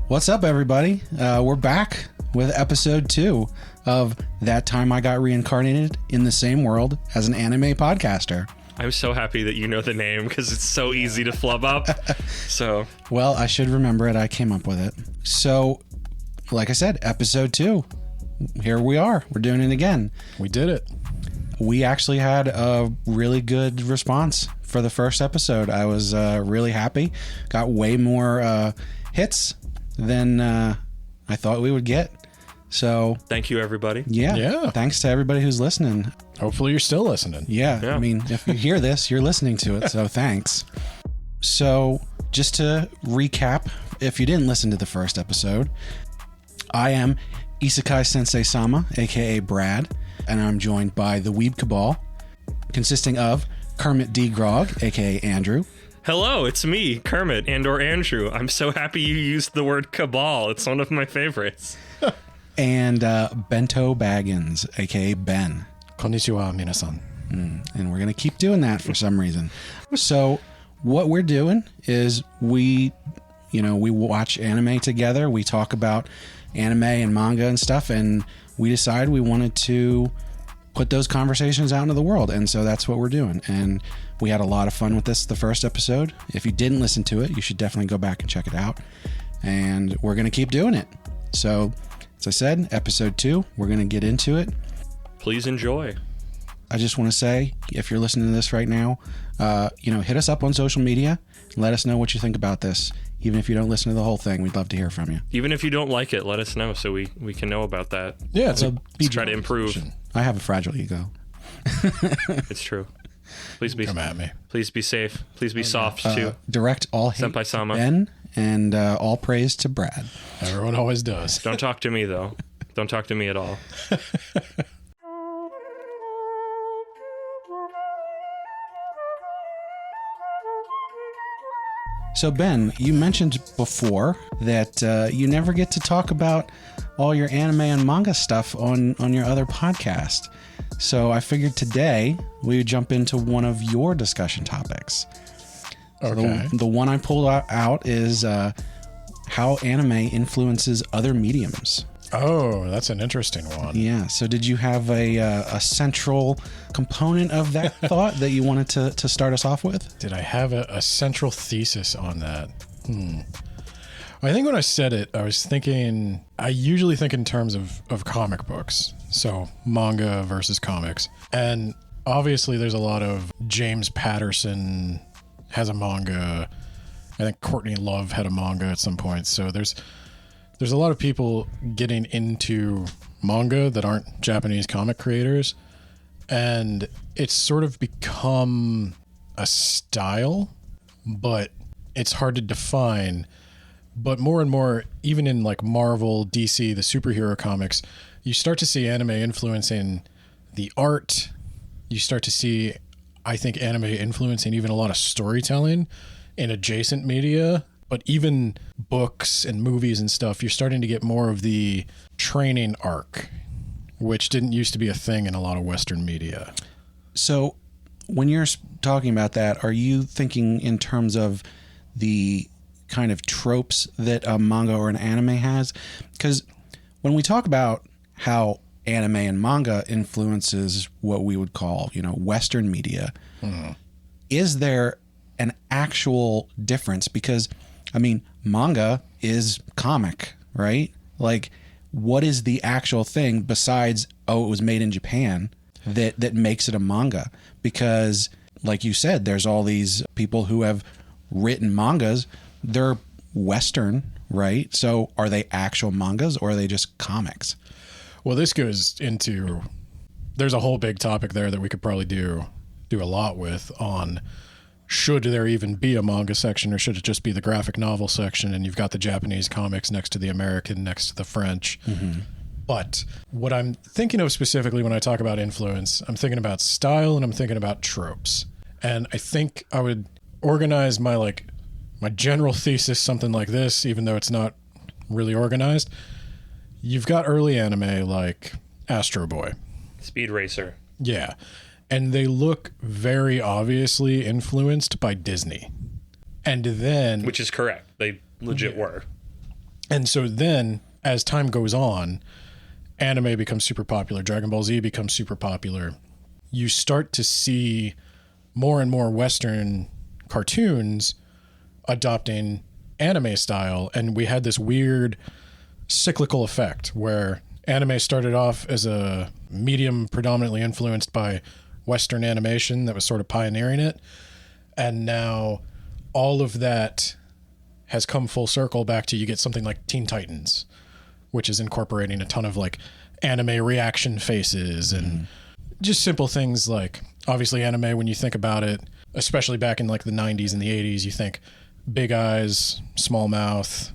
What's up, everybody? We're back with episode 2 of That Time I Got Reincarnated in the Same World as an Anime Podcaster. I'm so happy that you know the name because it's so easy to flub up. Well, I should remember it. I came up with it. So, like I said, episode 2. Here we are. We're doing it again. We did it. We actually had a really good response for the first episode. I was really happy. Got way more hits than I thought we would get. So thank you, everybody. Yeah. Thanks to everybody who's listening. Hopefully you're still listening. Yeah. I mean, if you hear this, you're listening to it. So thanks. So just to recap, if you didn't listen to the first episode, I am Isekai Sensei Sama, aka Brad, and I'm joined by the Weeb Cabal, consisting of Kermit D. Grog, aka Andrew. Hello, it's me, Kermit and/or Andrew. I'm so happy you used the word cabal. It's one of my favorites. And Bento Baggins, aka Ben. Konnichiwa, minasan. And we're going to keep doing that for some reason. So what we're doing is we watch anime together. We talk about anime and manga and stuff, and we decided we wanted to put those conversations out into the world. And so that's what we're doing. And we had a lot of fun with this the first episode. If you didn't listen to it, you should definitely go back and check it out. And we're going to keep doing it. So, as I said, episode 2, we're going to get into it. Please enjoy. I just want to say, if you're listening to this right now, hit us up on social media. Let us know what you think about this. Even if you don't listen to the whole thing, we'd love to hear from you. Even if you don't like it, let us know so we can know about that. Yeah, let's try to improve. I have a fragile ego. It's true. Please be Come at me. Please be safe. Please be soft too. Direct all hate Senpai Sama. to Ben and all praise to Brad. Everyone always does. Don't talk to me though. Don't talk to me at all. So Ben, you mentioned before that you never get to talk about all your anime and manga stuff on your other podcast. So I figured today we would jump into one of your discussion topics. Okay. So the one I pulled out is how anime influences other mediums. Oh, that's an interesting one. Yeah. So did you have a central component of that thought that you wanted to start us off with? Did I have a central thesis on that? I think when I said it, I usually think in terms of comic books. So manga versus comics. And obviously there's a lot of James Patterson has a manga. I think Courtney Love had a manga at some point. So there's a lot of people getting into manga that aren't Japanese comic creators, and it's sort of become a style, but it's hard to define. But more and more, even in like Marvel, DC, the superhero comics, you start to see anime influencing the art. You start to see, I think, anime influencing even a lot of storytelling in adjacent media. But even books and movies and stuff, you're starting to get more of the training arc, which didn't used to be a thing in a lot of Western media. So when you're talking about that, are you thinking in terms of the kind of tropes that a manga or an anime has? Because when we talk about how anime and manga influences what we would call, Western media, is there an actual difference? Because manga is comic, right? Like, what is the actual thing besides, it was made in Japan that makes it a manga? Because, like you said, there's all these people who have written mangas. They're Western, right? So are they actual mangas or are they just comics? Well, this goes into, there's a whole big topic there that we could probably do a lot with on, should there even be a manga section or should it just be the graphic novel section and you've got the Japanese comics next to the American, next to the French. But what I'm thinking of specifically when I talk about influence, I'm thinking about style and I'm thinking about tropes. And I think I would organize my general thesis something like this, even though it's not really organized. You've got early anime like Astro Boy. Speed Racer. Yeah. And they look very obviously influenced by Disney. And then... Which is correct. They legit were. And so then, as time goes on, anime becomes super popular. Dragon Ball Z becomes super popular. You start to see more and more Western cartoons adopting anime style. And we had this weird cyclical effect where anime started off as a medium predominantly influenced by Western animation that was sort of pioneering it. And now all of that has come full circle back to you get something like Teen Titans, which is incorporating a ton of like anime reaction faces and just simple things like, obviously anime, when you think about it, especially back in like the 90s and the 80s, you think big eyes, small mouth,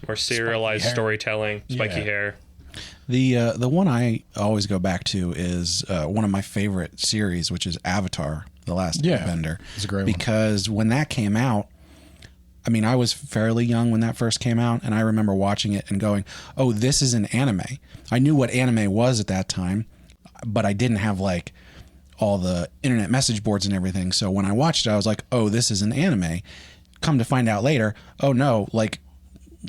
More serialized storytelling, spiky hair. The one I always go back to is one of my favorite series, which is Avatar: The Last Airbender. It's a great one. Because when that came out, I mean, I was fairly young when that first came out, and I remember watching it and going, "Oh, this is an anime." I knew what anime was at that time, but I didn't have like all the internet message boards and everything. So when I watched it, I was like, "Oh, this is an anime." Come to find out later, oh no, like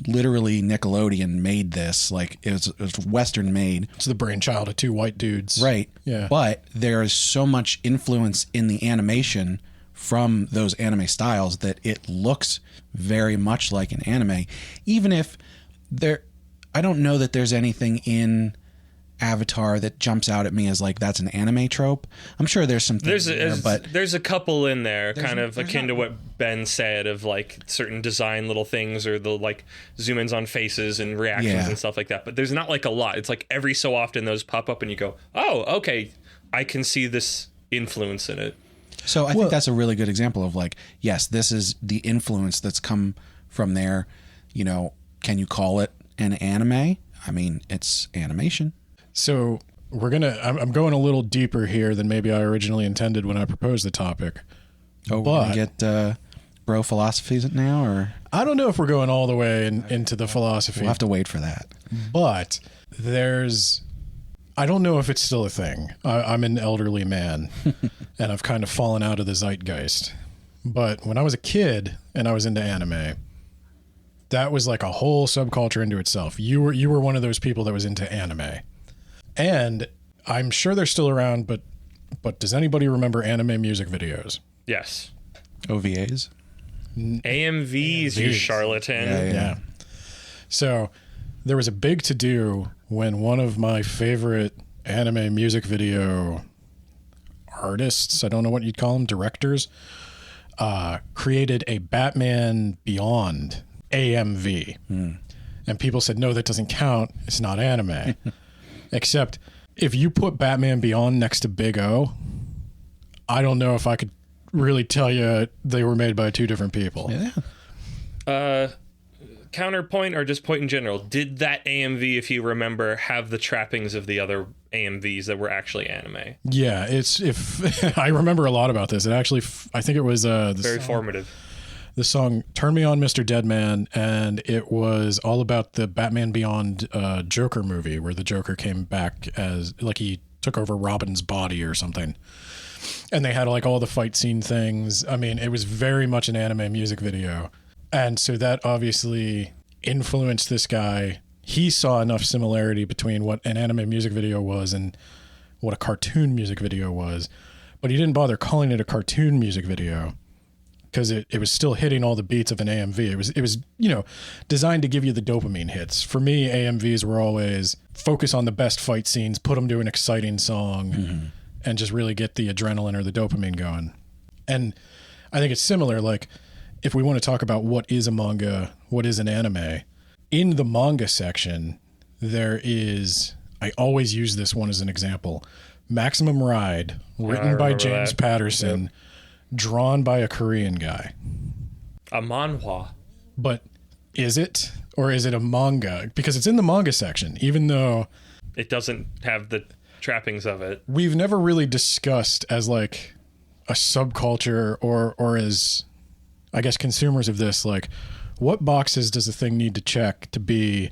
literally Nickelodeon made this. Like it was Western made. It's the brainchild of two white dudes. Right. Yeah. But there is so much influence in the animation from those anime styles that it looks very much like an anime. Even if I don't know that there's anything in Avatar that jumps out at me as like that's an anime trope. I'm sure there's some things there, but there's a couple in there, kind of akin to what Ben said of like certain design little things or the like zoom ins on faces and reactions and stuff like that. But there's not like a lot. It's like every so often those pop up and you go, oh, okay, I can see this influence in it. So I think that's a really good example of like, yes, this is the influence that's come from there. You know, can you call it an anime? I mean, it's animation. So I'm going a little deeper here than maybe I originally intended when I proposed the topic. Oh, we're gonna get bro philosophies now, or I don't know if we're going all the way into the philosophy. we'll have to wait for that. But I don't know if it's still a thing. I'm an elderly man, and I've kind of fallen out of the zeitgeist. But when I was a kid and I was into anime, that was like a whole subculture into itself. You were one of those people that was into anime. And I'm sure they're still around, but does anybody remember anime music videos? Yes. OVAs. AMVs, you charlatan. Yeah. So there was a big to-do when one of my favorite anime music video artists, I don't know what you'd call them, directors, created a Batman Beyond AMV. And people said, no, that doesn't count. It's not anime. Except if you put Batman Beyond next to Big O, I don't know if I could really tell you they were made by two different people. Yeah. Counterpoint or just point in general, did that AMV, if you remember, have the trappings of the other AMVs that were actually anime? Yeah, if I remember a lot about this. It actually, I think it was Very formative. The song "Turn Me On, Mr. Deadman," and it was all about the Batman Beyond Joker movie, where the Joker came back as like he took over Robin's body or something, and they had like all the fight scene things. I mean, it was very much an anime music video, and so that obviously influenced this guy. He saw enough similarity between what an anime music video was and what a cartoon music video was, but he didn't bother calling it a cartoon music video, because it was still hitting all the beats of an AMV. It was designed to give you the dopamine hits. For me, AMVs were always focus on the best fight scenes, put them to an exciting song, and just really get the adrenaline or the dopamine going. And I think it's similar. Like, if we want to talk about what is a manga, what is an anime, in the manga section, there is, I always use this one as an example, Maximum Ride, written by James Patterson, drawn by a Korean guy. A manhwa. But is it? Or is it a manga? Because it's in the manga section, even though It doesn't have the trappings of it. we've never really discussed as like a subculture or as, I guess, consumers of this, like what boxes does a thing need to check to be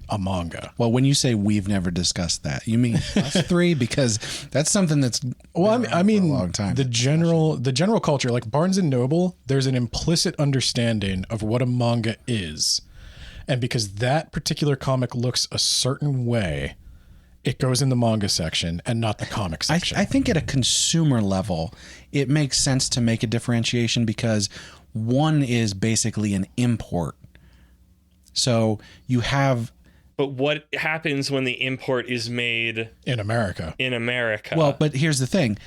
a manga? Well, when you say we've never discussed that, you mean us three? Because that's something that's Well, I mean, for a long time. the general culture, like Barnes and Noble, there's an implicit understanding of what a manga is. And because that particular comic looks a certain way, it goes in the manga section and not the comic section. I think at a consumer level, it makes sense to make a differentiation because one is basically an import. So you have... But what happens when the import is made in America? Well, but here's the thing.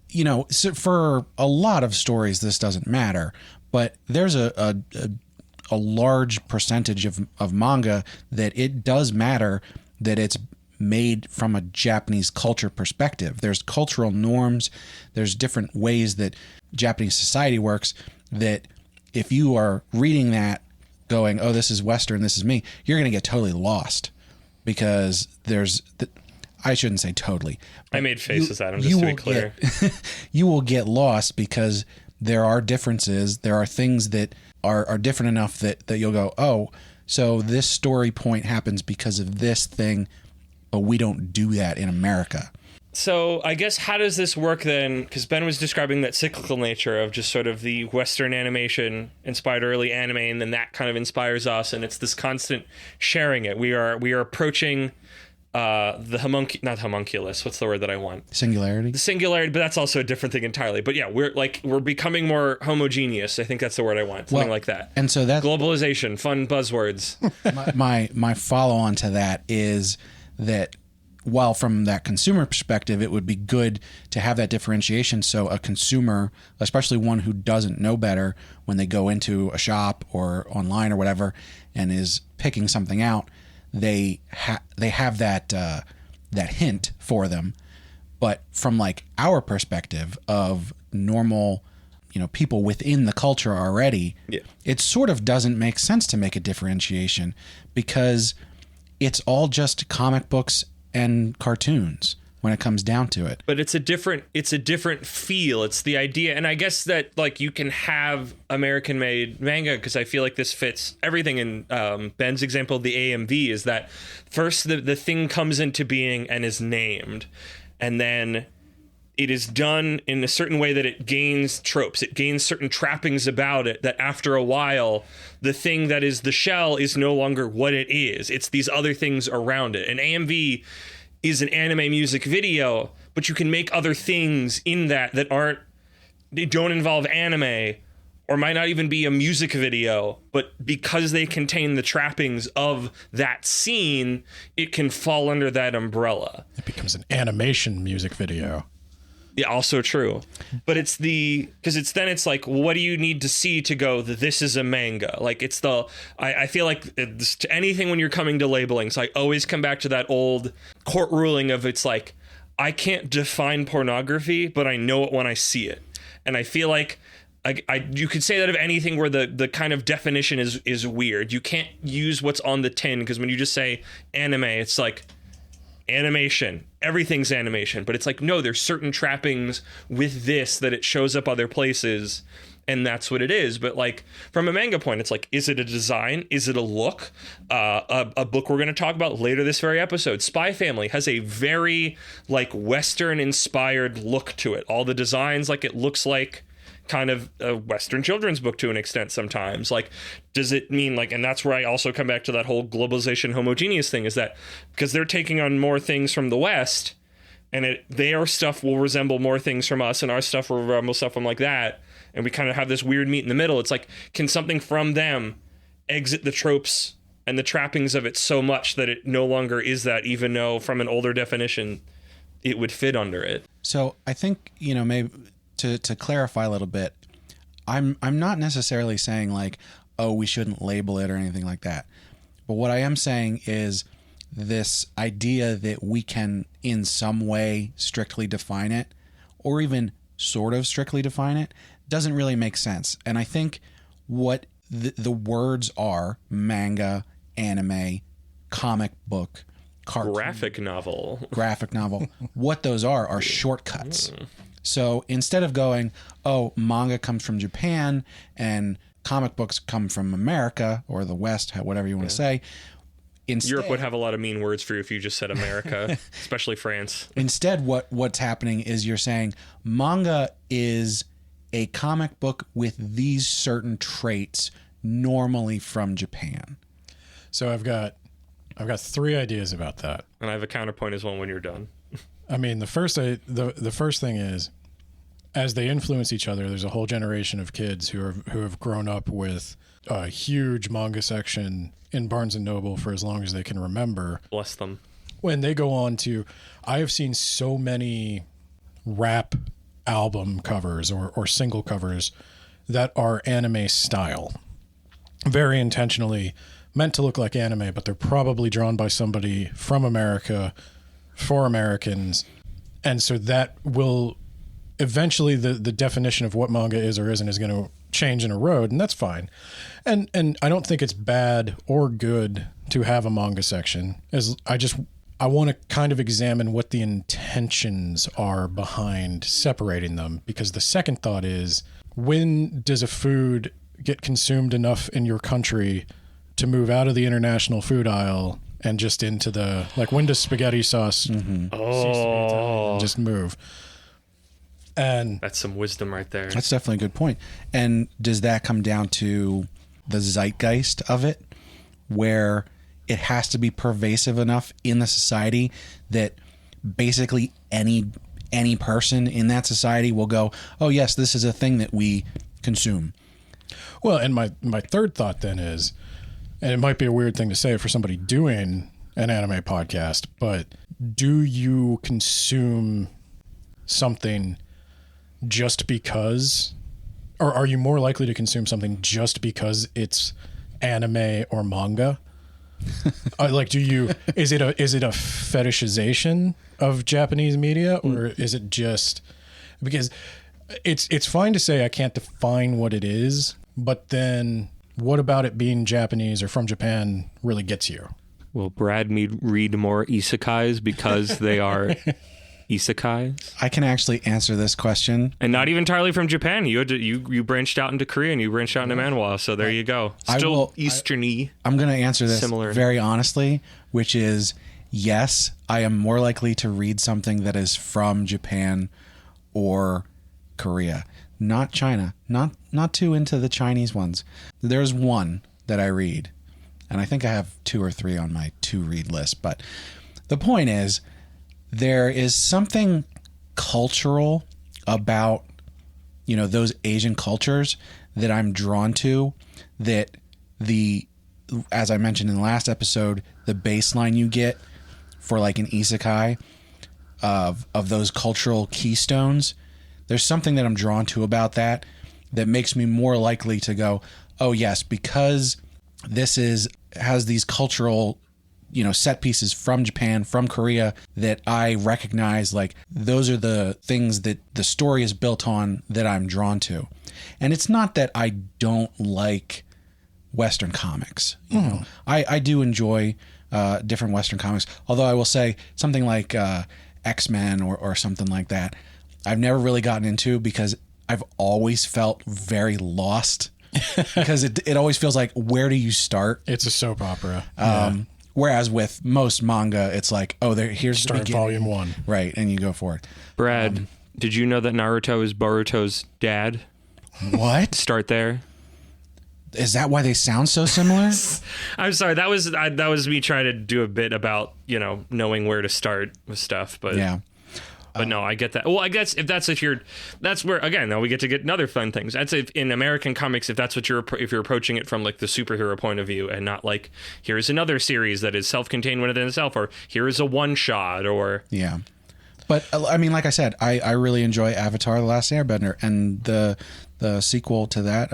You know, so for a lot of stories, this doesn't matter. But there's a large percentage of manga that it does matter that it's made from a Japanese culture perspective. There's cultural norms. There's different ways that Japanese society works that if you are reading that going, oh, this is Western, this is me, you're going to get totally lost because I shouldn't say totally. I made faces at him just to be clear. You will get lost because there are differences. There are things that are different enough that you'll go, oh, so this story point happens because of this thing, but we don't do that in America. So I guess how does this work then? Because Ben was describing that cyclical nature of just sort of the Western animation inspired early anime, and then that kind of inspires us, and it's this constant sharing it. We are approaching the not homunculus. What's the word that I want? Singularity. The singularity, but that's also a different thing entirely. But yeah, we're becoming more homogeneous. I think that's the word I want. Something like that. And so that's globalization. Fun buzzwords. my follow on to that is that while from that consumer perspective, it would be good to have that differentiation. So a consumer, especially one who doesn't know better, when they go into a shop or online or whatever, and is picking something out, they have that hint for them. But from like our perspective of normal, people within the culture already, it sort of doesn't make sense to make a differentiation because it's all just comic books and cartoons when it comes down to it. But it's a different feel. It's the idea. And I guess that like you can have American made manga because I feel like this fits everything in Ben's example of the AMV is that first the thing comes into being and is named, and then it is done in a certain way that it gains tropes. It gains certain trappings about it that after a while, the thing that is the shell is no longer what it is. It's these other things around it. An AMV is an anime music video, but you can make other things in that they don't involve anime or might not even be a music video, but because they contain the trappings of that scene, it can fall under that umbrella. It becomes an animation music video. Yeah, also true. But it's it's like, what do you need to see to go that this is a manga? Like I feel like it's to anything when you're coming to labeling. So I always come back to that old court ruling of it's like, I can't define pornography, but I know it when I see it. And I feel like you could say that of anything where the kind of definition is weird. You can't use what's on the tin because when you just say anime, it's like animation, everything's animation, but it's like, no, there's certain trappings with this that it shows up other places and that's what it is. But like from a manga point, it's like, is it a design? Is it a look? A book we're going to talk about later this very episode, Spy Family, has a very like Western inspired look to it. All the designs, like it looks like kind of a Western children's book to an extent sometimes. Like, does it mean like, and that's where I also come back to that whole globalization homogeneous thing, is that because they're taking on more things from the West and their stuff will resemble more things from us and our stuff will resemble stuff from like that. And we kind of have this weird meet in the middle. It's like, can something from them exit the tropes and the trappings of it so much that it no longer is that, even though from an older definition, it would fit under it. So I think, maybe to clarify a little bit, I'm not necessarily saying like, oh, we shouldn't label it or anything like that. But what I am saying is this idea that we can in some way strictly define it, or even sort of strictly define it, doesn't really make sense. And I think what the words are, manga, anime, comic book, cartoon, graphic novel, what those are shortcuts. So instead of going, oh, manga comes from Japan and comic books come from America or the West, whatever you want to say. Instead, Europe would have a lot of mean words for you if you just said America, especially France. Instead, what's happening is you're saying manga is a comic book with these certain traits normally from Japan. So I've got 3 ideas about that. And I have a counterpoint as well when you're done. I mean, the first thing is, as they influence each other, there's a whole generation of kids who have grown up with a huge manga section in Barnes and Noble for as long as they can remember. Bless them. When they go on to, I have seen so many rap album covers or single covers that are anime style, very intentionally meant to look like anime, but they're probably drawn by somebody from America for Americans. And so that will eventually, the definition of what manga is or isn't is going to change and erode, and that's fine. And I don't think it's bad or good to have a manga section. I want to kind of examine what the intentions are behind separating them, because the second thought is, when does a food get consumed enough in your country to move out of the international food aisle and just into the, like, when does spaghetti sauce cease to be Italian and just move? And that's some wisdom right there. That's definitely a good point. And does that come down to the zeitgeist of it, where it has to be pervasive enough in the society that basically any person in that society will go, oh yes, this is a thing that we consume? Well, and my third thought then is, and it might be a weird thing to say for somebody doing an anime podcast, but do you consume something just because, or are you more likely to consume something just because it's anime or manga? Like, is it a fetishization of Japanese media, or is it just because it's fine to say I can't define what it is, but then what about it being Japanese or from Japan really gets you? Will Brad read more isekais because they are isekais? I can actually answer this question. And not even entirely from Japan. You branched out into Korea and you branched out into manhwa, so there you go. Still Eastern-y. I'm going to answer this similar. Very honestly, which is, yes, I am more likely to read something that is from Japan or Korea. Not China. Not too into the Chinese ones. There's one that I read, and I think I have 2 or 3 on my to-read list. But the point is, there is something cultural about, those Asian cultures that I'm drawn to, that as I mentioned in the last episode, the baseline you get for like an isekai of those cultural keystones, there's something that I'm drawn to about that makes me more likely to go, oh yes, because this has these cultural set pieces from Japan, from Korea, that I recognize, like, those are the things that the story is built on that I'm drawn to. And it's not that I don't like Western comics. I do enjoy different Western comics, although I will say something like X-Men or something like that, I've never really gotten into, because I've always felt very lost, because it always feels like, where do you start? It's a soap opera. Whereas with most manga, it's like, oh, here's start the beginning. volume 1. Right, and you go for it. Brad, did you know that Naruto is Boruto's dad? What? Start there. Is that why they sound so similar? I'm sorry. That was me trying to do a bit about, knowing where to start with stuff. But yeah. But no, I get that. Well, I guess that's where, again, now we get to get another fun things. That's if in American comics, if you're approaching it from like the superhero point of view, and not like, here's another series that is self-contained within itself, or here is a one shot, or yeah. But I mean, like I said, I really enjoy Avatar: The Last Airbender, and the sequel to that,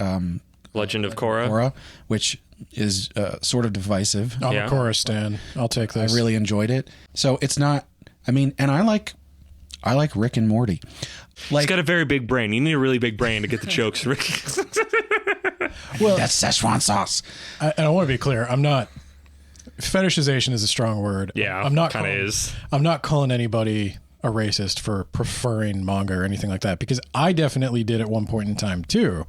Legend of Korra, which is sort of divisive. I'm a Korra stan. I'll take this. I really enjoyed it. So it's not. I mean, and I like Rick and Morty. He's got a very big brain. You need a really big brain to get the jokes, Rick. Well, that's Szechuan sauce. And I want to be clear. I'm not. Fetishization is a strong word. Yeah, I'm not. Kind of is. I'm not calling anybody a racist for preferring manga or anything like that, because I definitely did at one point in time too.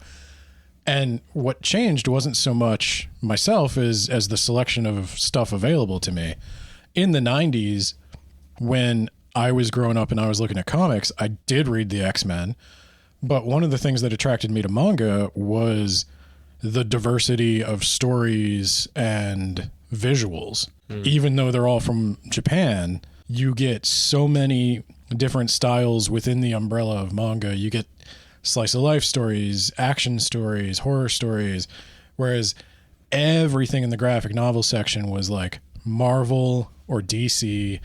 And what changed wasn't so much myself as the selection of stuff available to me. In the 90s, when I was growing up and I was looking at comics, I did read the X-Men, but one of the things that attracted me to manga was the diversity of stories and visuals. Even though they're all from Japan, you get so many different styles within the umbrella of manga. You get slice of life stories, action stories, horror stories, whereas everything in the graphic novel section was like Marvel or DC.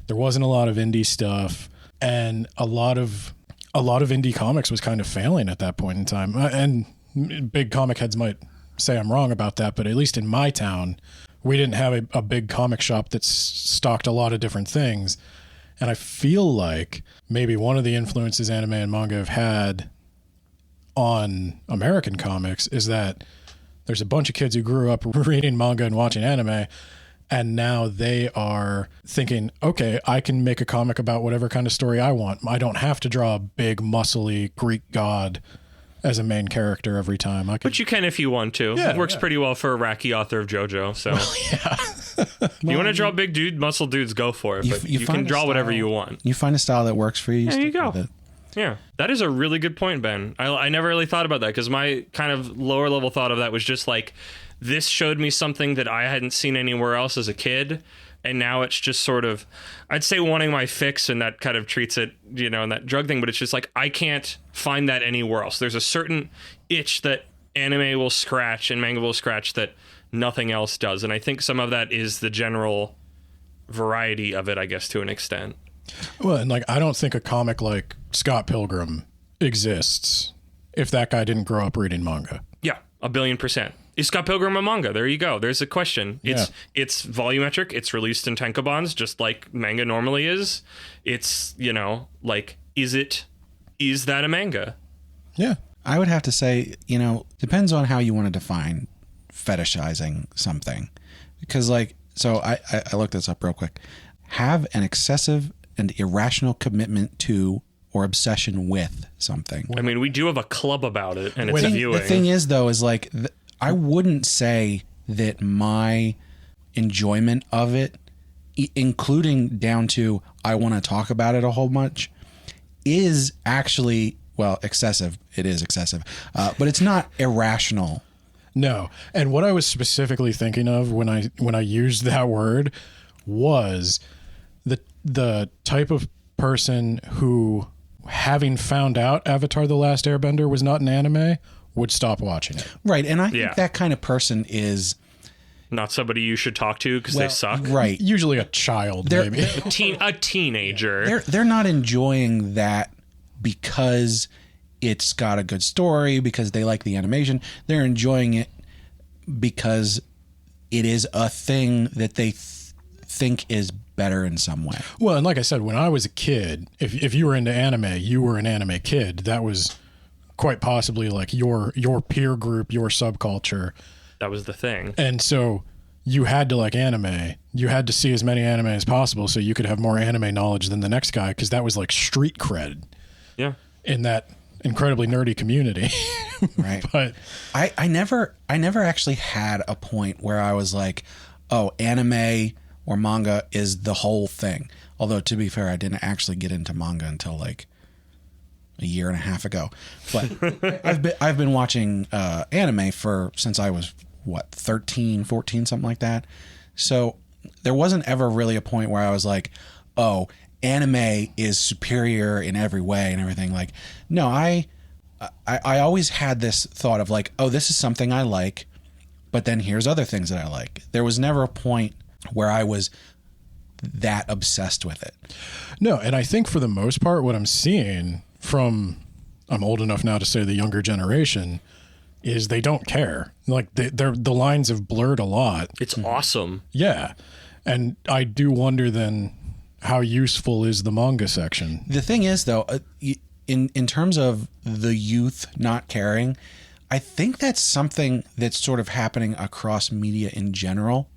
There wasn't a lot of indie stuff, and a lot of indie comics was kind of failing at that point in time. And big comic heads might say I'm wrong about that, but at least in my town, we didn't have a big comic shop that stocked a lot of different things. And I feel like maybe one of the influences anime and manga have had on American comics is that there's a bunch of kids who grew up reading manga and watching anime, and now they are thinking, okay, I can make a comic about whatever kind of story I want. I don't have to draw a big, muscly Greek god as a main character every time. But you can if you want to. Yeah, it works pretty well for Araki, author of JoJo. So if you want to draw big muscle dudes, go for it. But you can draw whatever you want. You find a style that works for you. There you go. Yeah, that is a really good point, Ben. I never really thought about that, because my kind of lower level thought of that was just like, this showed me something that I hadn't seen anywhere else as a kid. And now it's just sort of, I'd say wanting my fix, and that kind of treats it, in that drug thing, but it's just like, I can't find that anywhere else. There's a certain itch that anime will scratch and manga will scratch that nothing else does. And I think some of that is the general variety of it, I guess, to an extent. Well, and like, I don't think a comic like Scott Pilgrim exists if that guy didn't grow up reading manga. Yeah, 1,000,000,000%. Is Scott Pilgrim a manga? There you go. There's a question. It's volumetric. It's released in tankobons, just like manga normally is. It's, like, is that a manga? Yeah. I would have to say, depends on how you want to define fetishizing something. Because, so I looked this up real quick. Have an excessive and irrational commitment to or obsession with something. I mean, we do have a club about it, and it's viewing. The thing is, though, is like, I wouldn't say that my enjoyment of it, including down to I want to talk about it a whole bunch, is actually, excessive. It is excessive, but it's not irrational. No. And what I was specifically thinking of when I used that word was the type of person who, having found out Avatar: The Last Airbender was not an anime, would stop watching it. Right. And I think that kind of person is not somebody you should talk to because they suck. Right. Usually a child, maybe. A teenager. They're not enjoying that because it's got a good story, because they like the animation. They're enjoying it because it is a thing that they think is better in some way. Well, and like I said, when I was a kid, if you were into anime, you were an anime kid. That was quite possibly like your peer group, your subculture. That was the thing. And so you had to like anime. You had to see as many anime as possible so you could have more anime knowledge than the next guy, because that was like street cred. Yeah. In that incredibly nerdy community. Right. But I never actually had a point where I was like, oh, anime or manga is the whole thing. Although, to be fair, I didn't actually get into manga until like a year and a half ago. But I've been watching anime since I was 13, 14, something like that. So there wasn't ever really a point where I was like, oh, anime is superior in every way and everything. Like, no, I always had this thought of like, oh, this is something I like, but then here's other things that I like. There was never a point where I was that obsessed with it. No, and I think for the most part, what I'm seeing from, I'm old enough now to say the younger generation, is they don't care. Like the lines have blurred a lot. It's awesome. Yeah. And I do wonder then how useful is the manga section? The thing is, though, in terms of the youth not caring, I think that's something that's sort of happening across media in general.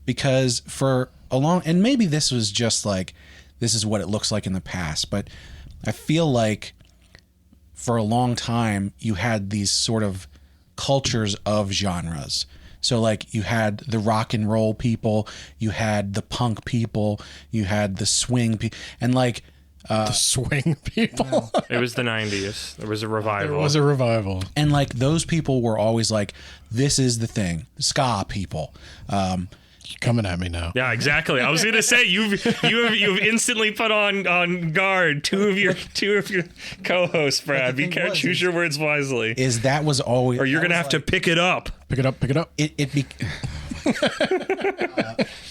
Because for a long, and maybe this was just like, this is what it looks like in the past, but I feel like for a long time you had these sort of cultures of genres. So like you had the rock and roll people, you had the punk people, you had the swing people, and like the swing people. It was the 90s. There was a revival. There was a revival. And like those people were always like, this is the thing. Ska people. coming at me now. Yeah, exactly. I was going to say you've instantly put on guard two of your co-hosts, Brad. Be careful. Choose your words wisely. That was always, or you're going to have to pick it up. Pick it up.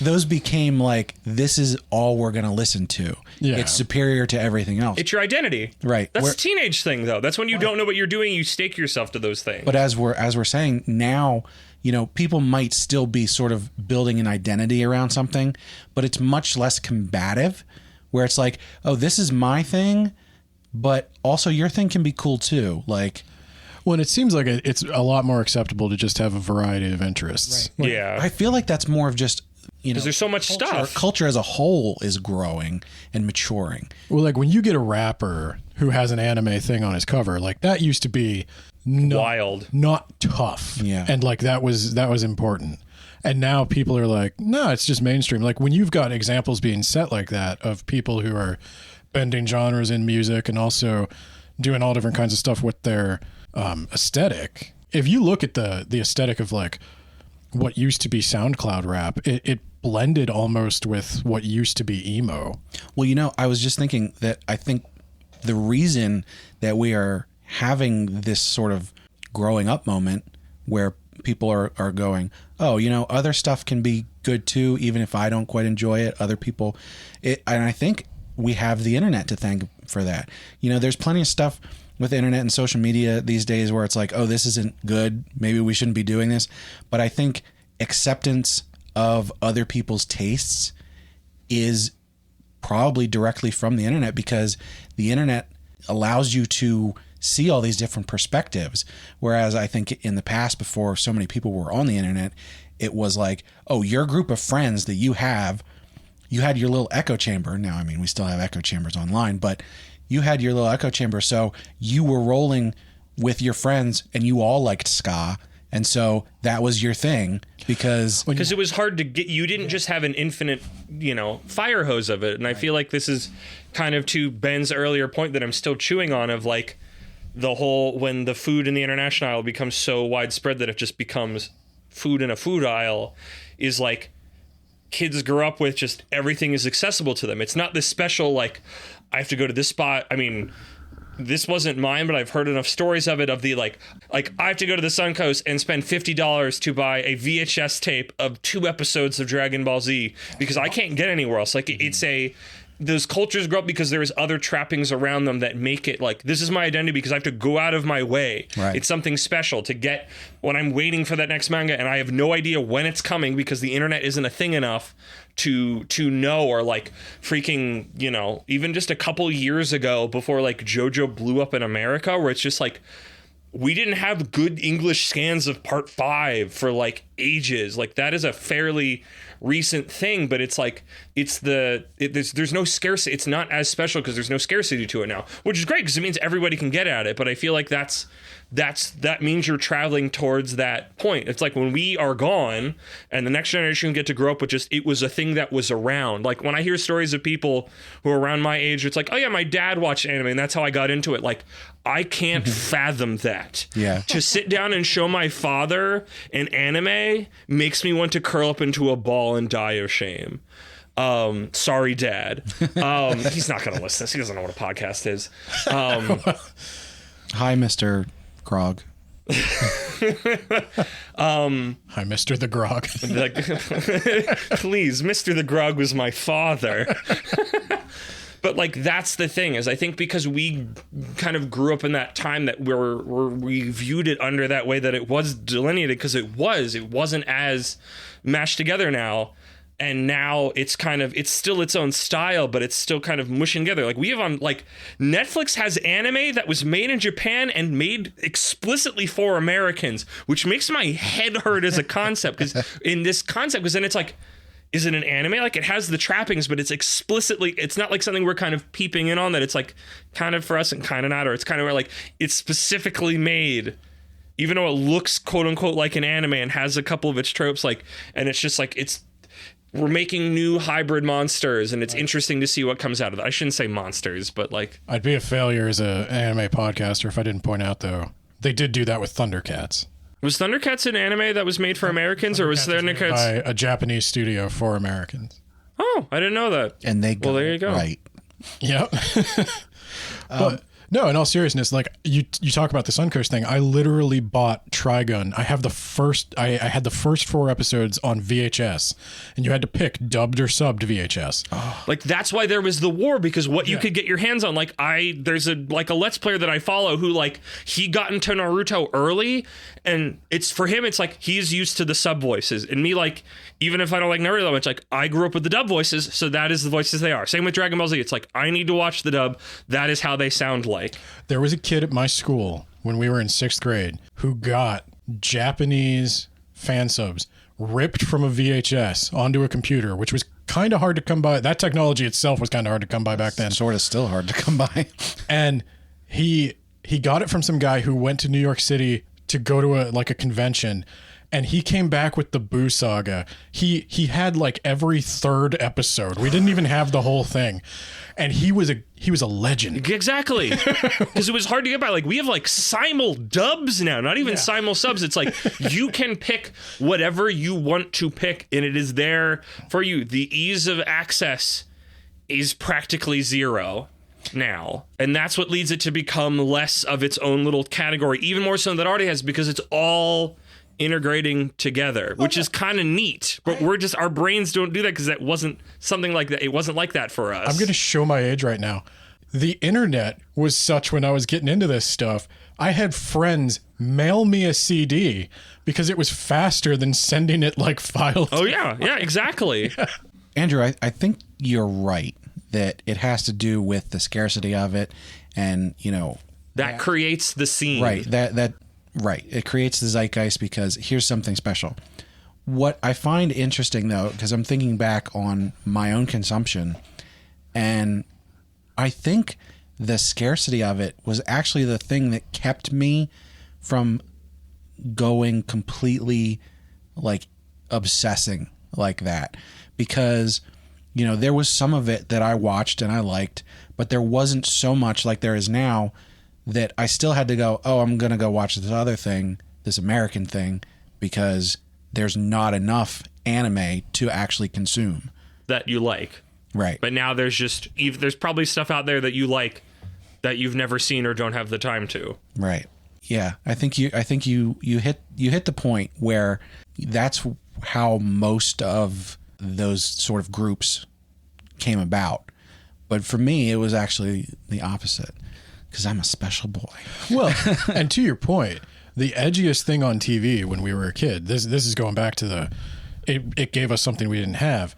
Those became like, this is all we're going to listen to. Yeah. It's superior to everything else. It's your identity. Right. That's a teenage thing, though. That's when you don't know what you're doing. You stake yourself to those things. But as we're saying now, people might still be sort of building an identity around something, but it's much less combative, where it's like, oh, this is my thing, but also your thing can be cool too. Like, when it seems like it's a lot more acceptable to just have a variety of interests. Right. Yeah. I feel like that's more of just, because there's so much stuff. Culture as a whole is growing and maturing. Well, like when you get a rapper who has an anime thing on his cover, like that used to be wild, not tough. Yeah. And like that was important. And now people are like, no, it's just mainstream. Like when you've got examples being set like that of people who are bending genres in music and also doing all different kinds of stuff with their aesthetic. If you look at the aesthetic of like what used to be SoundCloud rap, it blended almost with what used to be emo. Well, I was just thinking that I think the reason that we are having this sort of growing up moment where people are going, oh, other stuff can be good too, even if I don't quite enjoy it. Other people, and I think we have the internet to thank for that. There's plenty of stuff with the internet and social media these days where it's like, oh, this isn't good. Maybe we shouldn't be doing this. But I think acceptance of other people's tastes is probably directly from the internet, because the internet allows you to see all these different perspectives. Whereas I think in the past, before so many people were on the internet, it was like, oh, your group of friends that you had your little echo chamber. Now, I mean, we still have echo chambers online, but you had your little echo chamber. So you were rolling with your friends and you all liked ska. And so that was your thing, because it was hard to get. You didn't just have an infinite, fire hose of it. And I feel like this is kind of to Ben's earlier point that I'm still chewing on, of like the whole, when the food in the international aisle becomes so widespread that it just becomes food in a food aisle, is like kids grow up with just everything is accessible to them. It's not this special, like, I have to go to this spot. I mean, this wasn't mine, but I've heard enough stories of it, of the like I have to go to the Suncoast and spend $50 to buy a VHS tape of 2 episodes of Dragon Ball Z because I can't get anywhere else. Like, those cultures grow up because there's other trappings around them that make it like, this is my identity because I have to go out of my way. Right. It's something special to get when I'm waiting for that next manga and I have no idea when it's coming because the internet isn't a thing enough to know, or like freaking, even just a couple years ago before like JoJo blew up in America, where it's just like, we didn't have good English scans of part 5 for like ages. Like, that is a fairly recent thing, but it's like, there's no scarcity. It's not as special because there's no scarcity to it now, which is great because it means everybody can get at it. But I feel like that means you're traveling towards that point. It's like when we are gone and the next generation get to grow up with just, it was a thing that was around. Like when I hear stories of people who are around my age, it's like, oh yeah, my dad watched anime and that's how I got into it. Like, I can't fathom that. Yeah. To sit down and show my father an anime makes me want to curl up into a ball and die of shame. Sorry, Dad. He's not going to listen to this. He doesn't know what a podcast is. Hi, Mr. Grog. Hi, Mr. the Grog. Please, Mr. the Grog was my father. But like, that's the thing, is I think because we kind of grew up in that time that we viewed it under that way, that it was delineated, because it wasn't as mashed together now. And now it's still its own style, but it's still kind of mushing together. Like, we have Netflix has anime that was made in Japan and made explicitly for Americans, which makes my head hurt as a concept. Because then it's like, is it an anime? Like, it has the trappings, but it's not like something we're kind of peeping in on, that it's like kind of for us and kind of not, or it's kind of where like it's specifically made, even though it looks quote unquote like an anime and has a couple of its tropes, like, and it's just like, we're making new hybrid monsters, and it's interesting to see what comes out of it. I shouldn't say monsters, but like, I'd be a failure as an anime podcaster if I didn't point out, though, they did do that with Thundercats. Was Thundercats an anime that was made for Americans, or was Thundercats by a Japanese studio for Americans? Oh, I didn't know that. And they go, well, there you go. Right. Yep. But no, in all seriousness, like you talk about the Suncoast thing. I literally bought Trigun. I have the first. I had the first 4 episodes on VHS, and you had to pick dubbed or subbed VHS. Oh. Like that's why there was the war, because what you could get your hands on. Like there's a Let's Player that I follow who like he got into Naruto early, and it's for him. It's like he's used to the sub voices, and me like even if I don't like Naruto that much, like I grew up with the dub voices, so that is the voices they are. Same with Dragon Ball Z. It's like I need to watch the dub. That is how they sound like. There was a kid at my school when we were in 6th grade who got Japanese fan subs ripped from a VHS onto a computer, which was kind of hard to come by. That technology itself was kind of hard to come by back then. Sort of still hard to come by. And he got it from some guy who went to New York City to go to a convention, and he came back with the Boo Saga. He had like every 3rd episode. We didn't even have the whole thing. And he was a legend. Exactly. Because it was hard to get by. Like we have like simul dubs now, not even simul subs. It's like you can pick whatever you want to pick, and it is there for you. The ease of access is practically zero now, and that's what leads it to become less of its own little category, even more so than it already has, because it's all integrating together, which is kind of neat, but our brains don't do that because that wasn't something like that. It wasn't like that for us. I'm going to show my age right now. The internet was such when I was getting into this stuff. I had friends mail me a CD because it was faster than sending it like files. Oh yeah, exactly. Andrew, I think you're right that it has to do with the scarcity of it, and that creates the scene. Right. Right. It creates the zeitgeist because here's something special. What I find interesting, though, because I'm thinking back on my own consumption, and I think the scarcity of it was actually the thing that kept me from going completely like obsessing like that. Because, there was some of it that I watched and I liked, but there wasn't so much like there is now that I still had to go, I'm going to go watch this other thing, this American thing, because there's not enough anime to actually consume. That you like. Right. But now there's probably stuff out there that you like that you've never seen or don't have the time to. Right. Yeah. I think you hit the point where that's how most of those sort of groups came about. But for me, it was actually the opposite. Because I'm a special boy. Well, and to your point, the edgiest thing on TV when we were a kid, this is going back to it gave us something we didn't have.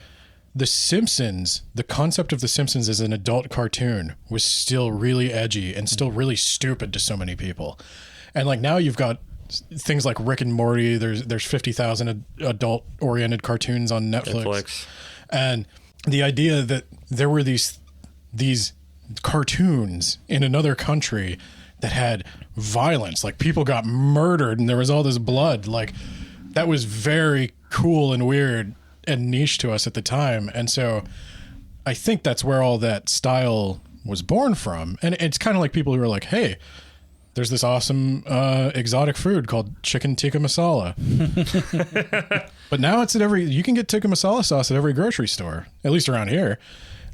The Simpsons, the concept of The Simpsons as an adult cartoon was still really edgy and still really stupid to so many people. And like now you've got things like Rick and Morty, there's 50,000 adult-oriented cartoons on Netflix. And the idea that there were these cartoons in another country that had violence, like people got murdered and there was all this blood, like that was very cool and weird and niche to us at the time. And so I think that's where all that style was born from. And it's kind of like people who are like, hey, there's this awesome exotic food called chicken tikka masala. But now it's you can get tikka masala sauce at every grocery store, at least around here.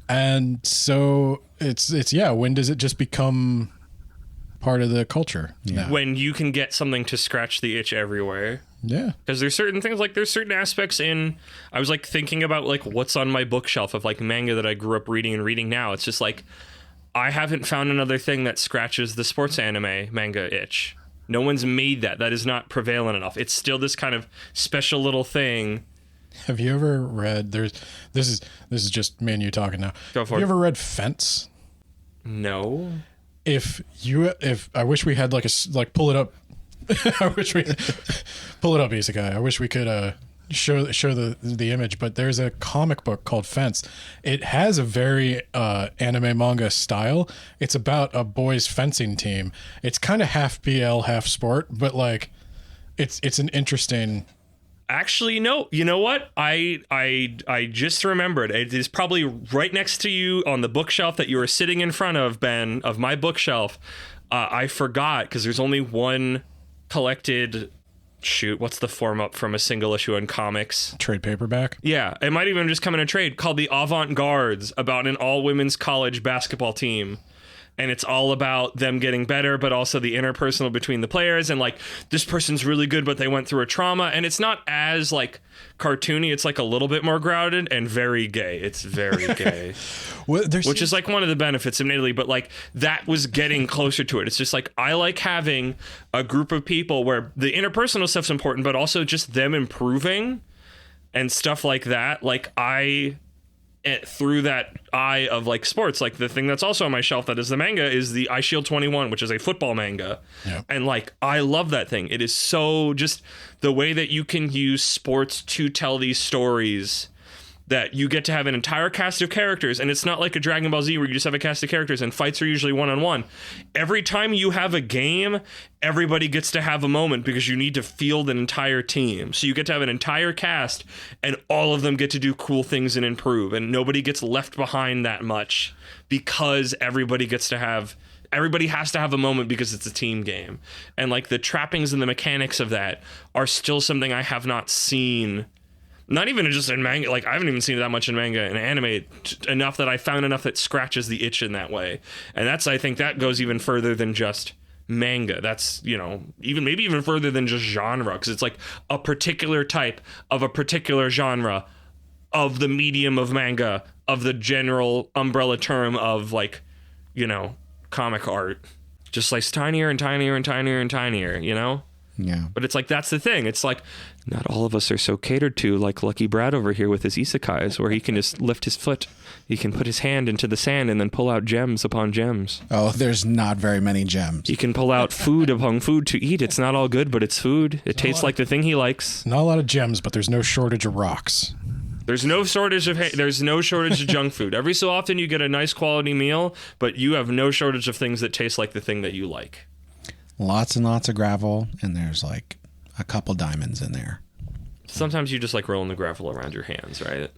And so it's when does it just become part of the culture? Yeah. When you can get something to scratch the itch everywhere. Yeah. Because there's certain things, like there's certain aspects in, I was like thinking about like what's on my bookshelf of like manga that I grew up reading and reading now. It's just like, I haven't found another thing that scratches the sports anime manga itch. No one's made that. That is not prevalent enough. It's still this kind of special little thing. Have you ever read? This is just me and you talking now. Go for it. Have you ever read Fence? No. If I wish we had pull it up. I wish we pull it up, Isekai. I wish we could show the image. But there's a comic book called Fence. It has a very anime manga style. It's about a boys fencing team. It's kind of half BL, half sport, but like it's an interesting. Actually, no. You know what? I just remembered. It is probably right next to you on the bookshelf that you were sitting in front of, Ben, of my bookshelf. I forgot because there's only one collected shoot, what's the form up from a single issue in comics? Trade paperback? Yeah, it might even just come in a trade called The Avant-Gardes, about an all-women's college basketball team. And it's all about them getting better, but also the interpersonal between the players. And like, this person's really good, but they went through a trauma. And it's not as like cartoony. It's like a little bit more grounded and very gay. It's very gay, which is like one of the benefits, admittedly. But like, that was getting closer to it. It's just like, I like having a group of people where the interpersonal stuff's important, but also just them improving and stuff like that. Like, through that eye of like sports, like the thing that's also on my shelf that is the manga is the Eyeshield 21, which is a football manga. Yep. And like, I love that thing. It is so just the way that you can use sports to tell these stories, that you get to have an entire cast of characters. And it's not like a Dragon Ball Z where you just have a cast of characters and fights are usually one-on-one. Every time you have a game, everybody gets to have a moment because you need to field an entire team. So you get to have an entire cast and all of them get to do cool things and improve. And nobody gets left behind that much because everybody has to have a moment because it's a team game. And like, the trappings and the mechanics of that are still something I have not seen. Not even just in manga. Like, I haven't even seen it that much in manga and anime enough that I found enough that scratches the itch in that way. And I think that goes even further than just manga. That's, maybe even further than just genre, because it's like a particular type of a particular genre of the medium of manga, of the general umbrella term of like, comic art. Just sliced tinier and tinier and tinier and tinier, Yeah. But it's like, that's the thing. It's like, not all of us are so catered to like Lucky Brad over here with his isekais, where he can just lift his foot, he can put his hand into the sand and then pull out gems upon gems. Oh, there's not very many gems. He can pull out food upon food to eat. It's not all good, but it's food. It tastes like the thing he likes. Not a lot of gems, but there's no shortage of rocks. There's no shortage of junk food. Every so often you get a nice quality meal, but you have no shortage of things that taste like the thing that you like. Lots and lots of gravel, and there's like a couple diamonds in there. Sometimes you just like rolling the gravel around your hands, right?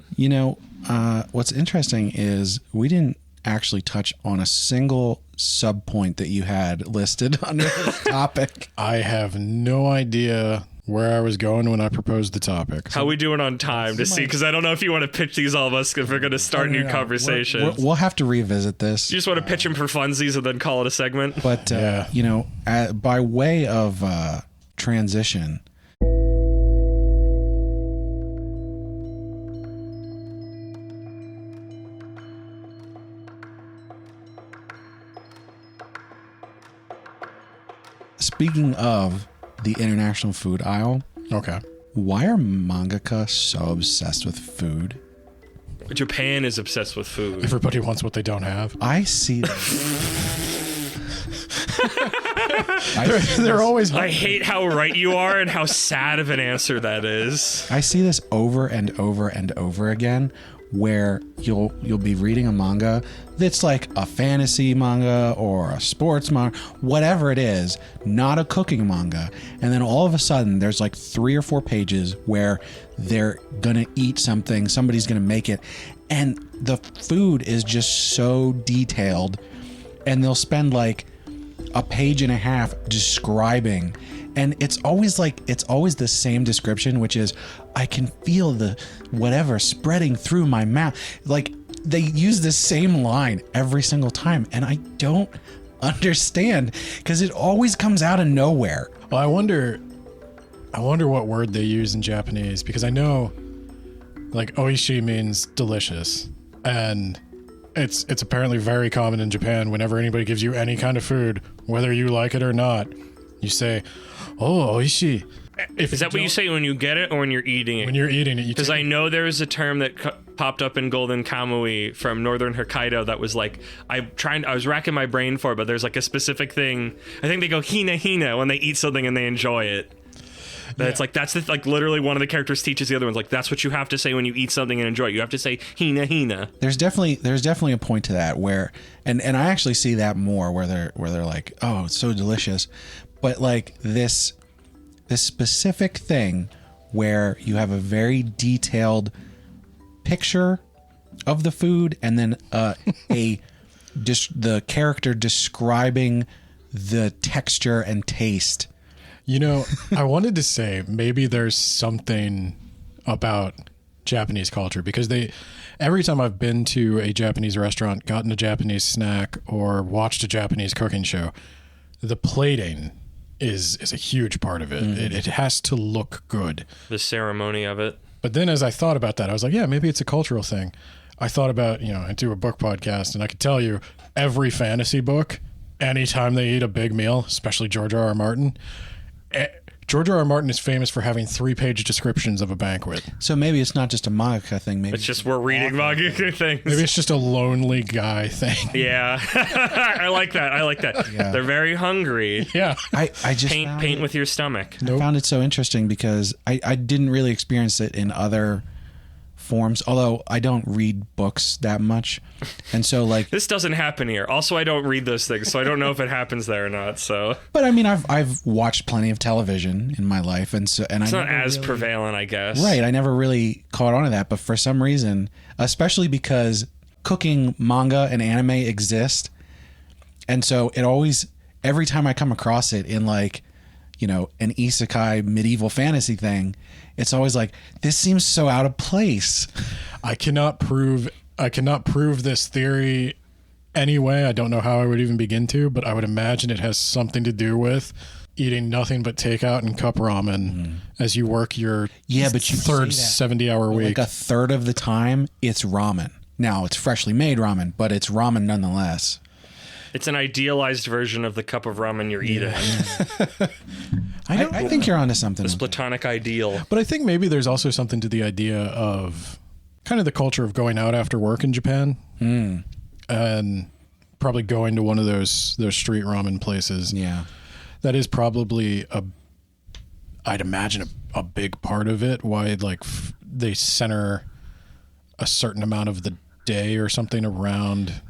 What's interesting is we didn't actually touch on a single sub point that you had listed under this topic. I have no idea where I was going when I proposed the topic. How we doing on time to see? Because I don't know if you want to pitch these, all of us, if we're going to start new conversations. We'll have to revisit this. You just want to pitch them for funsies and then call it a segment? But, by way of transition... Speaking of the international food aisle, okay, why are mangaka so obsessed with food? Japan is obsessed with food. Everybody wants what they don't have. I see that. They're always. I hate how right you are and how sad of an answer that is. I see this over and over and over again, where you'll be reading a manga that's like a fantasy manga or a sports manga, whatever it is, not a cooking manga, and then all of a sudden there's like 3 or 4 pages where they're gonna eat something, somebody's gonna make it, and the food is just so detailed, and they'll spend like a page and a half describing, and it's always the same description, which is, I can feel the whatever spreading through my mouth. Like, they use the same line every single time, and I don't understand, because it always comes out of nowhere. Well, I wonder what word they use in Japanese, because I know like oishi means delicious, and it's apparently very common in Japan. Whenever anybody gives you any kind of food, whether you like it or not, you say, "Oh, oishi." Is that what you say when you get it or when you're eating it? When you're eating it. Because I know there is a term that popped up in Golden Kamui from Northern Hokkaido that was like, I was racking my brain for it, but there's like a specific thing. I think they go hina hina when they eat something and they enjoy it. Yeah. It's like, that's like literally one of the characters teaches the other ones, like, that's what you have to say when you eat something and enjoy it. You have to say hina hina. There's definitely a point to that where, and I actually see that more where they're like, oh, it's so delicious. But like this specific thing where you have a very detailed picture of the food, and then the character describing the texture and taste You know, I wanted to say maybe there's something about Japanese culture because every time I've been to a Japanese restaurant, gotten a Japanese snack, or watched a Japanese cooking show, the plating is a huge part of it. It has to look good. The ceremony of it. But then as I thought about that, I was like, yeah, maybe it's a cultural thing. I thought about, I do a book podcast, and I could tell you every fantasy book, anytime they eat a big meal, especially George R.R. Martin, George R.R. Martin is famous for having 3-page descriptions of a banquet. So maybe it's not just a manga thing. Maybe it's just we're reading manga things. Maybe it's just a lonely guy thing. Yeah, I like that. Yeah. They're very hungry. Yeah, I just paint with your stomach. I found it so interesting because I didn't really experience it in other forms, although I don't read books that much, and so like this doesn't happen here. Also, I don't read those things, so I don't know if it happens there or not. So, but I mean, I've watched plenty of television in my life, and it's not as prevalent, I guess. Right, I never really caught on to that, but for some reason, especially because cooking manga and anime exist, and so it always every time I come across it in like an isekai medieval fantasy thing, it's always like, this seems so out of place. I cannot prove this theory anyway. I don't know how I would even begin to, but I would imagine it has something to do with eating nothing but takeout and cup ramen as you work your third 70-hour week. Like a third of the time, it's ramen. Now, it's freshly made ramen, but it's ramen nonetheless. It's an idealized version of the cup of ramen you're eating. I think you're onto something. This platonic ideal. But I think maybe there's also something to the idea of kind of the culture of going out after work in Japan. And probably going to one of those street ramen places. Yeah. That is probably I'd imagine a big part of it. Why they center a certain amount of the day or something around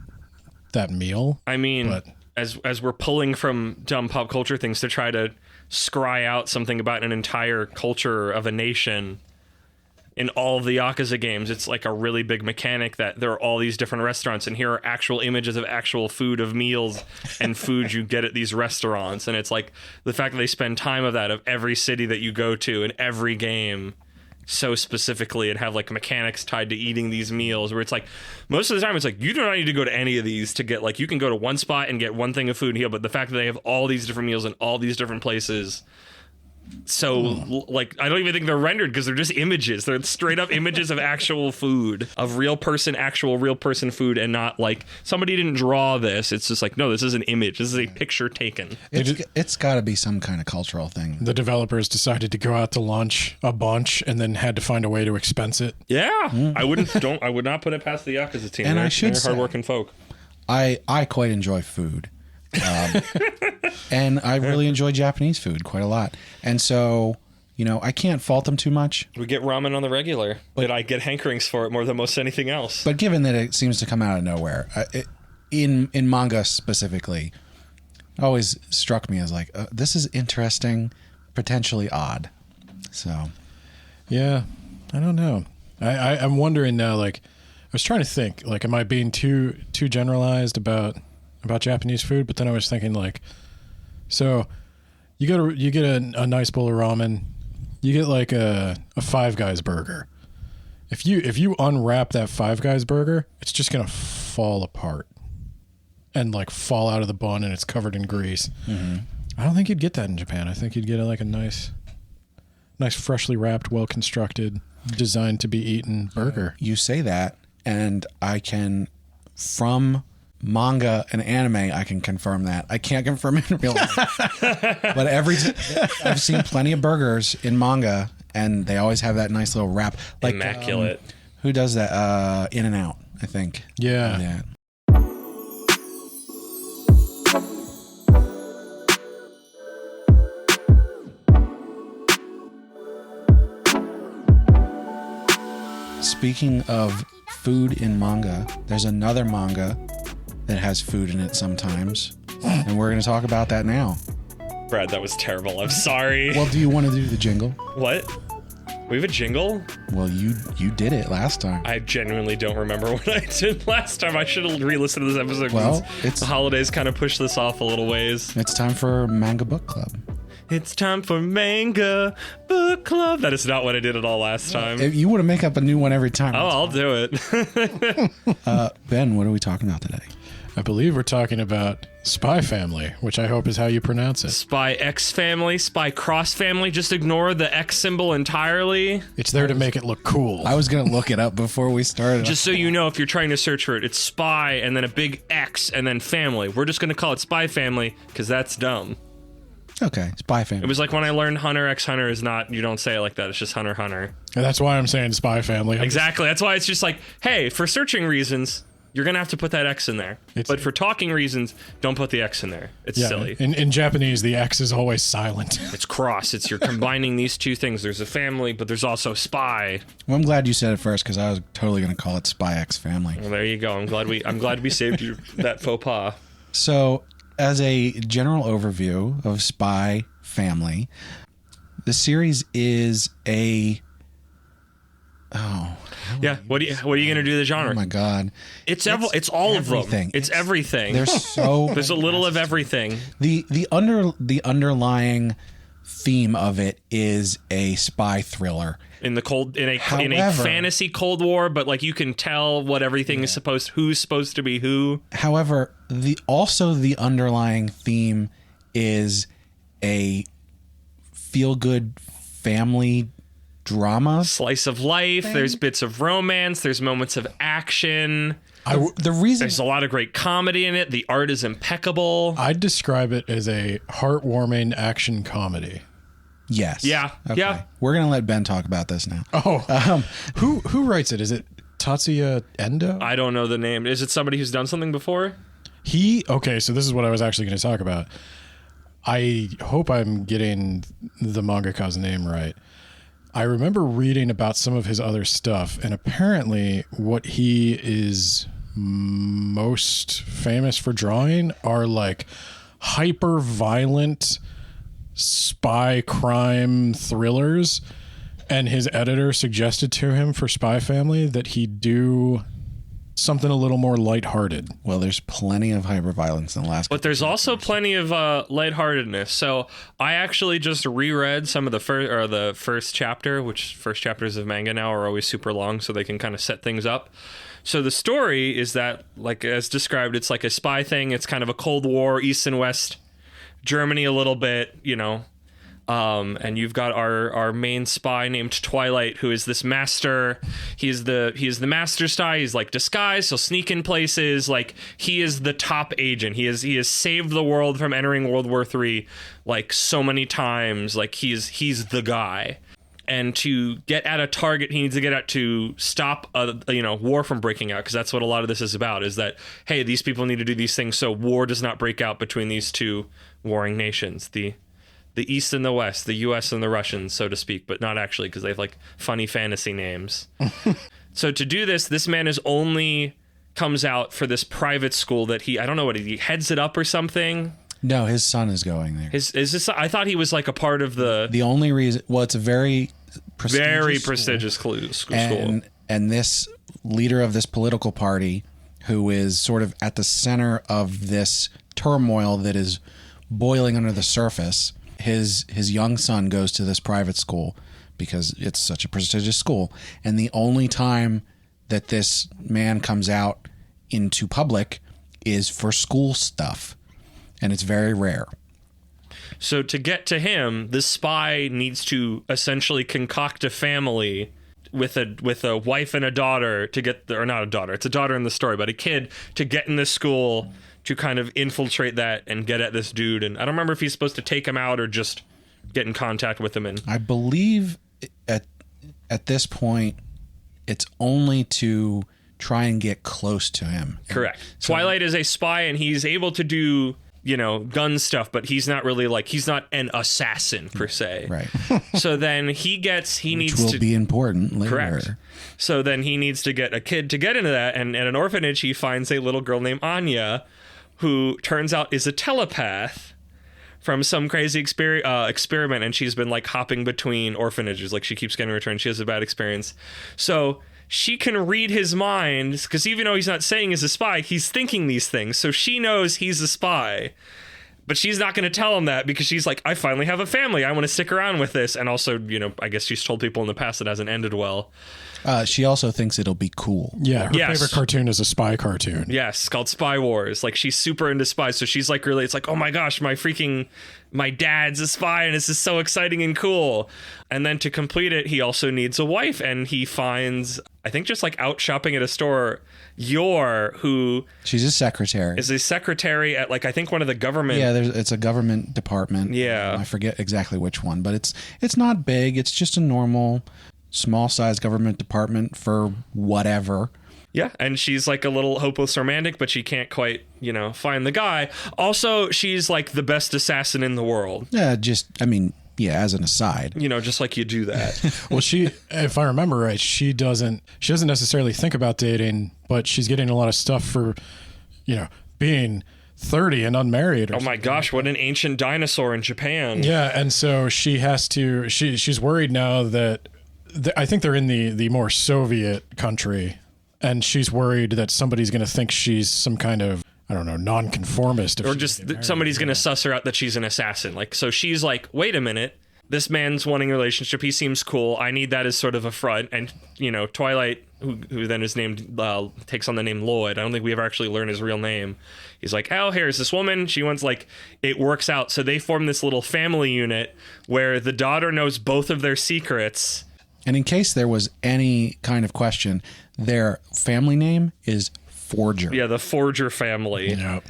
that meal. I mean, as we're pulling from dumb pop culture things to try to scry out something about an entire culture of a nation, in all of the Yakuza games, it's like a really big mechanic that there are all these different restaurants, and here are actual images of actual food, of meals and food you get at these restaurants. And it's like the fact that they spend time of every city that you go to in every game so specifically, and have like mechanics tied to eating these meals, where it's like most of the time it's like you do not need to go to any of these to get, like, you can go to one spot and get one thing of food and heal, but the fact that they have all these different meals in all these different places, so like I don't even think they're rendered, because they're just images. They're straight up images of actual food, of real person food, and not like somebody didn't draw this. It's just like, no, this is an image. This is a picture taken. It's got to be some kind of cultural thing. The developers decided to go out to lunch a bunch and then had to find a way to expense it. Yeah, I would not put it past the Yakuza team. And I should say, hardworking folk. I quite enjoy food. And I really enjoy Japanese food quite a lot. And so, I can't fault them too much. We get ramen on the regular, but I get hankerings for it more than most anything else. But given that it seems to come out of nowhere, in manga specifically, always struck me as like, this is interesting, potentially odd. So, yeah, I don't know. I'm wondering now, like, I was trying to think, like, am I being too generalized about Japanese food? But then I was thinking, like, so you get a nice bowl of ramen, you get like a Five Guys burger. If you unwrap that Five Guys burger, it's just gonna fall apart and like fall out of the bun, and it's covered in grease. Mm-hmm. I don't think you'd get that in Japan. I think you'd get like a nice freshly wrapped, well constructed, designed to be eaten burger. You say that, and I can, from manga and anime, I can confirm that. I can't confirm it in real life. But I've seen plenty of burgers in manga, and they always have that nice little wrap. Like, immaculate. Who does that? In-N-Out, I think. Yeah. Speaking of food in manga, there's another manga that has food in it sometimes, and we're going to talk about that now. Brad, that was terrible. I'm sorry. Well, do you want to do the jingle? What? We have a jingle? Well, you did it last time. I genuinely don't remember what I did last time. I should have re-listened to this episode. Well, the holidays kind of pushed this off a little ways. It's time for Manga Book Club. It's time for Manga Book Club. That is not what I did at all last time. You want to make up a new one every time. Oh, I'll do it. Ben, what are we talking about today? I believe we're talking about Spy Family, which I hope is how you pronounce it. Spy X Family, Spy Cross Family. Just ignore the X symbol entirely. It's there to make it look cool. I was going to look it up before we started. Just so you know, if you're trying to search for it, it's Spy and then a big X and then Family. We're just going to call it Spy Family because that's dumb. Okay, Spy Family. It was like when I learned Hunter x Hunter is not, you don't say it like that. It's just Hunter Hunter. And that's why I'm saying Spy Family. Exactly. That's why it's just like, hey, for searching reasons, you're going to have to put that X in there. But for talking reasons, don't put the X in there. It's silly. In Japanese, the X is always silent. It's cross. It's you're combining these two things. There's a family, but there's also spy. Well, I'm glad you said it first because I was totally going to call it Spy X Family. Well, there you go. I'm glad we saved you that faux pas. So, as a general overview of Spy Family, the series is a yeah. What are you gonna do the genre? Oh my god! It's all of them. It's everything. There's there's a little of everything. The underlying theme of it is a spy thriller in a fantasy Cold War, but like you can tell what everything is who's supposed to be who. However, the underlying theme is a feel-good family drama, slice of life thing. There's bits of romance, there's moments of action. There's a lot of great comedy in it. The art is impeccable. I'd describe it as a heartwarming action comedy. Yes. Yeah. Okay. Yeah. We're gonna let Ben talk about this now. Oh, who writes it? Is it Tatsuya Endo? I don't know the name. Is it somebody who's done something before? Okay, so this is what I was actually going to talk about. I hope I'm getting the mangaka's name right. I remember reading about some of his other stuff, and apparently what he is most famous for drawing are like hyper violent spy crime thrillers. And his editor suggested to him for Spy Family that he do something a little more lighthearted. Well, there's plenty of hyperviolence in the last. But there's also plenty of lightheartedness. So I actually just reread some of the first chapter, which first chapters of manga now are always super long, so they can kind of set things up. So the story is that, like as described, it's like a spy thing. It's kind of a Cold War, East and West Germany a little bit, you know. And you've got our main spy named Twilight, who is this master. He is the master spy. He's like disguised. He'll sneak in places. Like he is the top agent. He has saved the world from entering World War III like so many times. Like he's the guy. And to get at a target, he needs to get at to stop war from breaking out, because that's what a lot of this is about. Is that, hey, these people need to do these things so war does not break out between these two warring nations. The East and the West, the U.S. and the Russians, so to speak, but not actually, because they have like funny fantasy names. So to do this man is only comes out for this private school that he heads it up or something. No, his son is going there. I thought he was like a part of the only reason. Well, it's a very prestigious school. And this leader of this political party, who is sort of at the center of this turmoil that is boiling under the surface. His young son goes to this private school because it's such a prestigious school. And the only time that this man comes out into public is for school stuff. And it's very rare. So to get to him, this spy needs to essentially concoct a family with a wife and a daughter to get or not a daughter. It's a daughter in the story, but a kid to get in this school to kind of infiltrate that and get at this dude. And I don't remember if he's supposed to take him out or just get in contact with him. And I believe at this point, it's only to try and get close to him. Correct. Twilight is a spy, and he's able to do, gun stuff, but he's not really he's not an assassin per se. Right. So then Which needs will to be important later. Correct. So then he needs to get a kid to get into that. And at an orphanage, he finds a little girl named Anya, who turns out is a telepath from some crazy experiment, and she's been hopping between orphanages. She keeps getting returned. She has a bad experience. So she can read his mind, because even though he's not saying he's a spy, he's thinking these things. So she knows he's a spy. But she's not going to tell him that because she's like, I finally have a family. I want to stick around with this. And also, I guess she's told people in the past it hasn't ended well. She also thinks it'll be cool. Yeah, her favorite cartoon is a spy cartoon. Yes, it's called Spy Wars. Like, she's super into spies. So she's like, really, it's like, oh my gosh, my dad's a spy and this is so exciting and cool. And then to complete it, he also needs a wife. And he finds, I think just like out shopping at a store, who she's a secretary. Is a secretary at like I think one of the government. Yeah, it's a government department. Yeah, I forget exactly which one, but it's not big. It's just a normal, small size government department for whatever. Yeah, and she's like a little hopeless romantic, but she can't quite find the guy. Also, she's like the best assassin in the world. Yeah, as an aside, just like you do that. Well, if I remember right, she doesn't necessarily think about dating, but she's getting a lot of stuff for, being 30 and unmarried. Oh my gosh, what an ancient dinosaur in Japan. Yeah, and so she has to. She's worried now that I think they're in the more Soviet country, and she's worried that somebody's going to think she's some kind of, I don't know, nonconformist. Or just somebody's going to suss her out that she's an assassin. Like, so she's like, wait a minute, this man's wanting a relationship. He seems cool. I need that as sort of a front. And, Twilight, who then is named, takes on the name Lloyd. I don't think we ever actually learn his real name. He's like, oh, here's this woman. She wants it works out. So they form this little family unit where the daughter knows both of their secrets. And in case there was any kind of question, their family name is Forger. Yeah, the Forger family. Yep.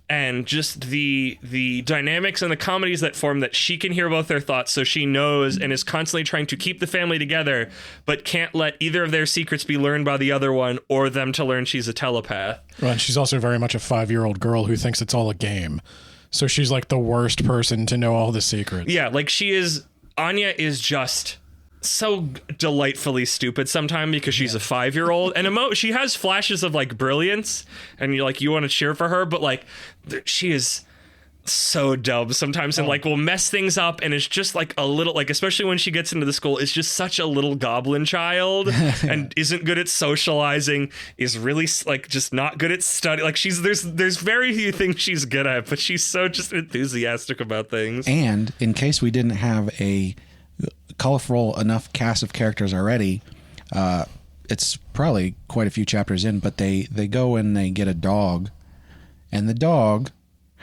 And just the dynamics and the comedies that form, that she can hear both their thoughts, so she knows and is constantly trying to keep the family together, but can't let either of their secrets be learned by the other one or them to learn she's a telepath. Well, and she's also very much a 5-year-old girl who thinks it's all a game. So she's like the worst person to know all the secrets. Yeah, like Anya is just so delightfully stupid sometimes because she's a 5-year-old, and she has flashes of like brilliance, and you want to cheer for her, but like she is so dumb sometimes and will mess things up, and it's just like a little, like, especially when she gets into the school, it's just such a little goblin child and isn't good at socializing, is really like just not good at study. Like there's very few things she's good at, but she's so just enthusiastic about things. And in case we didn't have a colorful enough cast of characters already, it's probably quite a few chapters in, but they go and they get a dog, and the dog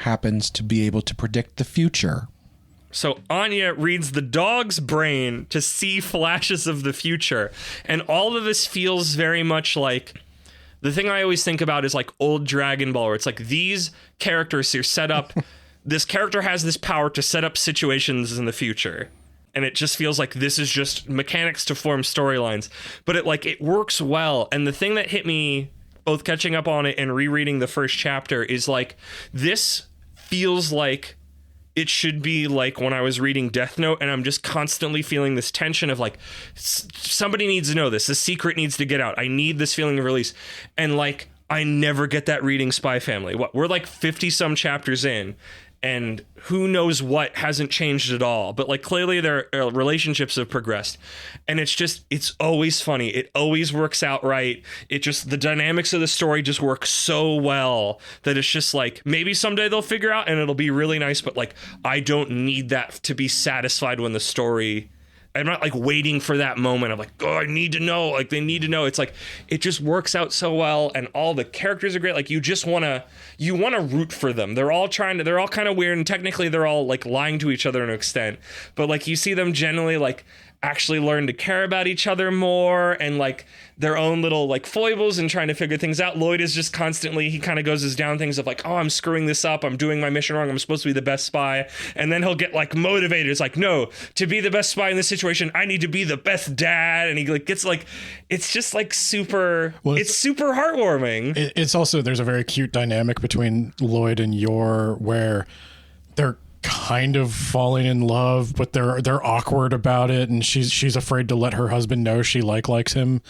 happens to be able to predict the future. So Anya reads the dog's brain to see flashes of the future, and all of this feels very much like the thing I always think about is like old Dragon Ball, where it's like these characters are set up this character has this power to set up situations in the future. And it just feels like this is just mechanics to form storylines, but it works well. And the thing that hit me both catching up on it and rereading the first chapter is like, this feels like it should be like when I was reading Death Note, and I'm just constantly feeling this tension of like, somebody needs to know this. The secret needs to get out. I need this feeling of release. And like, I never get that reading Spy Family. We're like 50 some chapters in, and who knows what hasn't changed at all, but like clearly their relationships have progressed, and it's always funny. It always works out right. The dynamics of the story just work so well that it's just like, maybe someday they'll figure out and it'll be really nice, but like, I don't need that to be satisfied when the story, I'm not like waiting for that moment of like, oh, I need to know, like they need to know. It's like, it just works out so well, and all the characters are great. Like you want to root for them. They're all kind of weird, and technically they're all like lying to each other to an extent, but like you see them generally like actually learn to care about each other more, and like their own little like foibles and trying to figure things out. Lloyd is just constantly, he kind of goes down things of like, oh, I'm screwing this up, I'm doing my mission wrong, I'm supposed to be the best spy, and then he'll get like motivated. It's like, no, to be the best spy in this situation, I need to be the best dad, and he like gets like, it's just like super, it's super heartwarming. It's also, there's a very cute dynamic between Lloyd and Yor where they're kind of falling in love, but they're awkward about it, and she's afraid to let her husband know she likes him.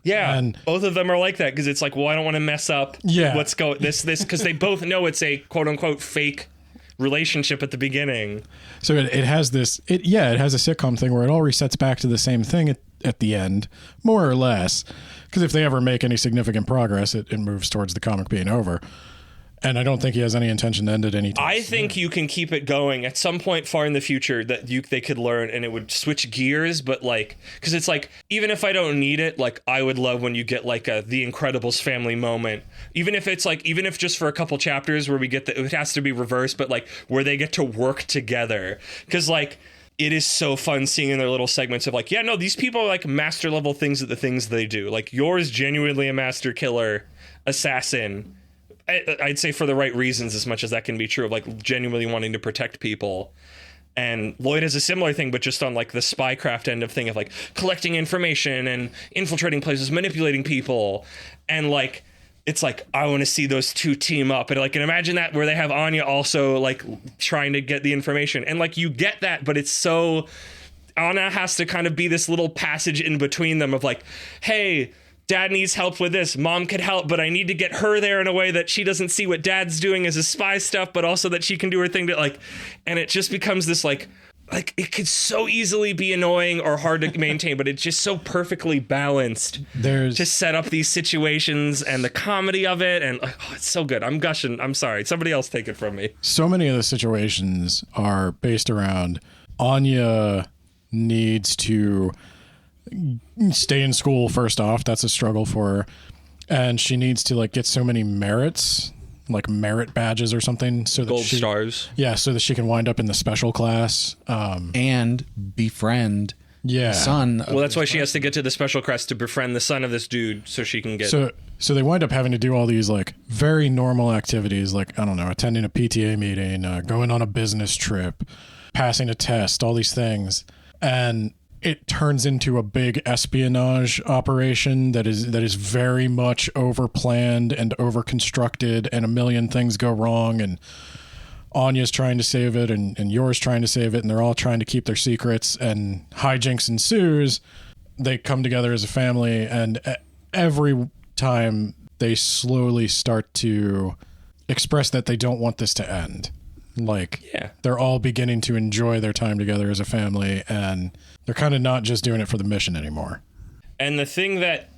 Yeah, and both of them are like that, because it's like, well, I don't want to mess up what's going this because they both know it's a quote unquote fake relationship at the beginning. So it has this, it has a sitcom thing where it all resets back to the same thing at the end, more or less, because if they ever make any significant progress, it moves towards the comic being over. And I don't think he has any intention to end it anytime I soon. think you can keep it going at some point far in the future that they could learn, and it would switch gears. But like, because it's like, even if I don't need it, like I would love when you get like the Incredibles family moment. Even if just for a couple chapters where we get it has to be reversed, but like where they get to work together. Because like, it is so fun seeing in their little segments of like, yeah, no, these people are like master level things at the things they do. Like Yor's genuinely a master killer, assassin. I'd say for the right reasons, as much as that can be true, of like genuinely wanting to protect people. And Lloyd has a similar thing, but just on like the spycraft end of thing of like collecting information and infiltrating places, manipulating people. And like, it's like, I want to see those two team up. And like, and imagine that where they have Anya also like trying to get the information. And like, you get that, but it's so, Anya has to kind of be this little passage in between them of like, hey, Dad needs help with this. Mom could help, but I need to get her there in a way that she doesn't see what Dad's doing as his spy stuff, but also that she can do her thing to like, and it just becomes this like it could so easily be annoying or hard to maintain, but it's just so perfectly balanced to set up these situations and the comedy of it. And it's so good. I'm gushing. I'm sorry. Somebody else take it from me. So many of the situations are based around Anya needs to stay in school first off. That's a struggle for her, and she needs to like get so many merits, like merit badges or something, so that gold stars, so that she can wind up in the special class and befriend the son. Well, that's why she has to get to the special class to befriend the son of this dude, so she can get. So they wind up having to do all these like very normal activities, like I don't know, attending a PTA meeting, going on a business trip, passing a test, all these things, and it turns into a big espionage operation that is very much overplanned and overconstructed, and a million things go wrong, and Anya's trying to save it, and Yor's trying to save it, and they're all trying to keep their secrets, and hijinks ensues. They come together as a family, and every time they slowly start to express that they don't want this to end. Like, they're all beginning to enjoy their time together as a family, and they're kind of not just doing it for the mission anymore. And the thing that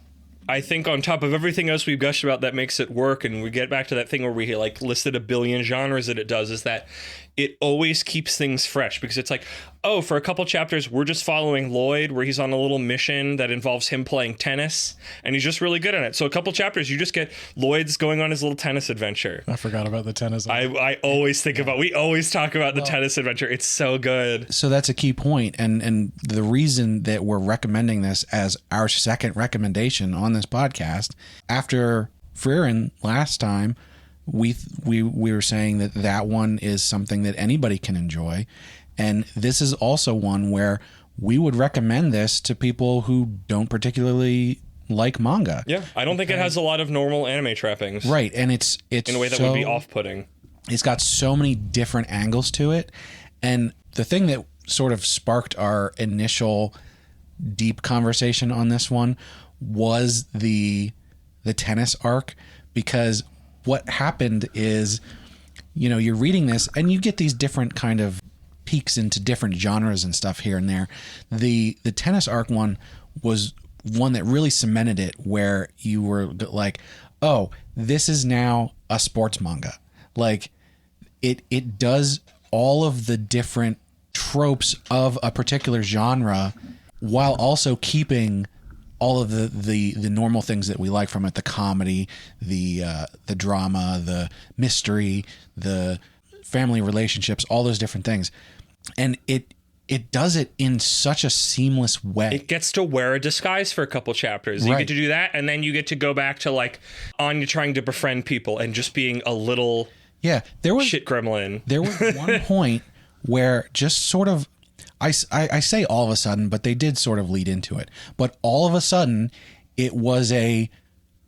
I think on top of everything else we've gushed about that makes it work, and we get back to that thing where we like listed a billion genres that it does, is that it always keeps things fresh, because it's like, oh, for a couple chapters, we're just following Lloyd where he's on a little mission that involves him playing tennis, and he's just really good at it. So a couple chapters, you just get Lloyd's going on his little tennis adventure. I forgot about the tennis. I always think about, we always talk about the tennis adventure. It's so good. So that's a key point. And the reason that we're recommending this as our second recommendation on this podcast, after Frieren last time, we were saying that one is something that anybody can enjoy, and this is also one where we would recommend this to people who don't particularly like manga. Yeah, I don't think it has a lot of normal anime trappings. Right, and it's in a way that would be off-putting. It's got so many different angles to it, and the thing that sort of sparked our initial deep conversation on this one was the tennis arc, because what happened is, you know, you're reading this and you get these different kind of peeks into different genres and stuff here and there. The tennis arc one was one that really cemented it, where you were like, oh, this is now a sports manga. Like it does all of the different tropes of a particular genre while also keeping all of the normal things that we like from it: the comedy, the drama, the mystery, the family relationships, all those different things. And it does it in such a seamless way. It gets to wear a disguise for a couple chapters. You get to do that, and then you get to go back to like Anya trying to befriend people and just being a little shit gremlin. There was one point where just sort of, I say all of a sudden, but they did sort of lead into it. But all of a sudden, it was a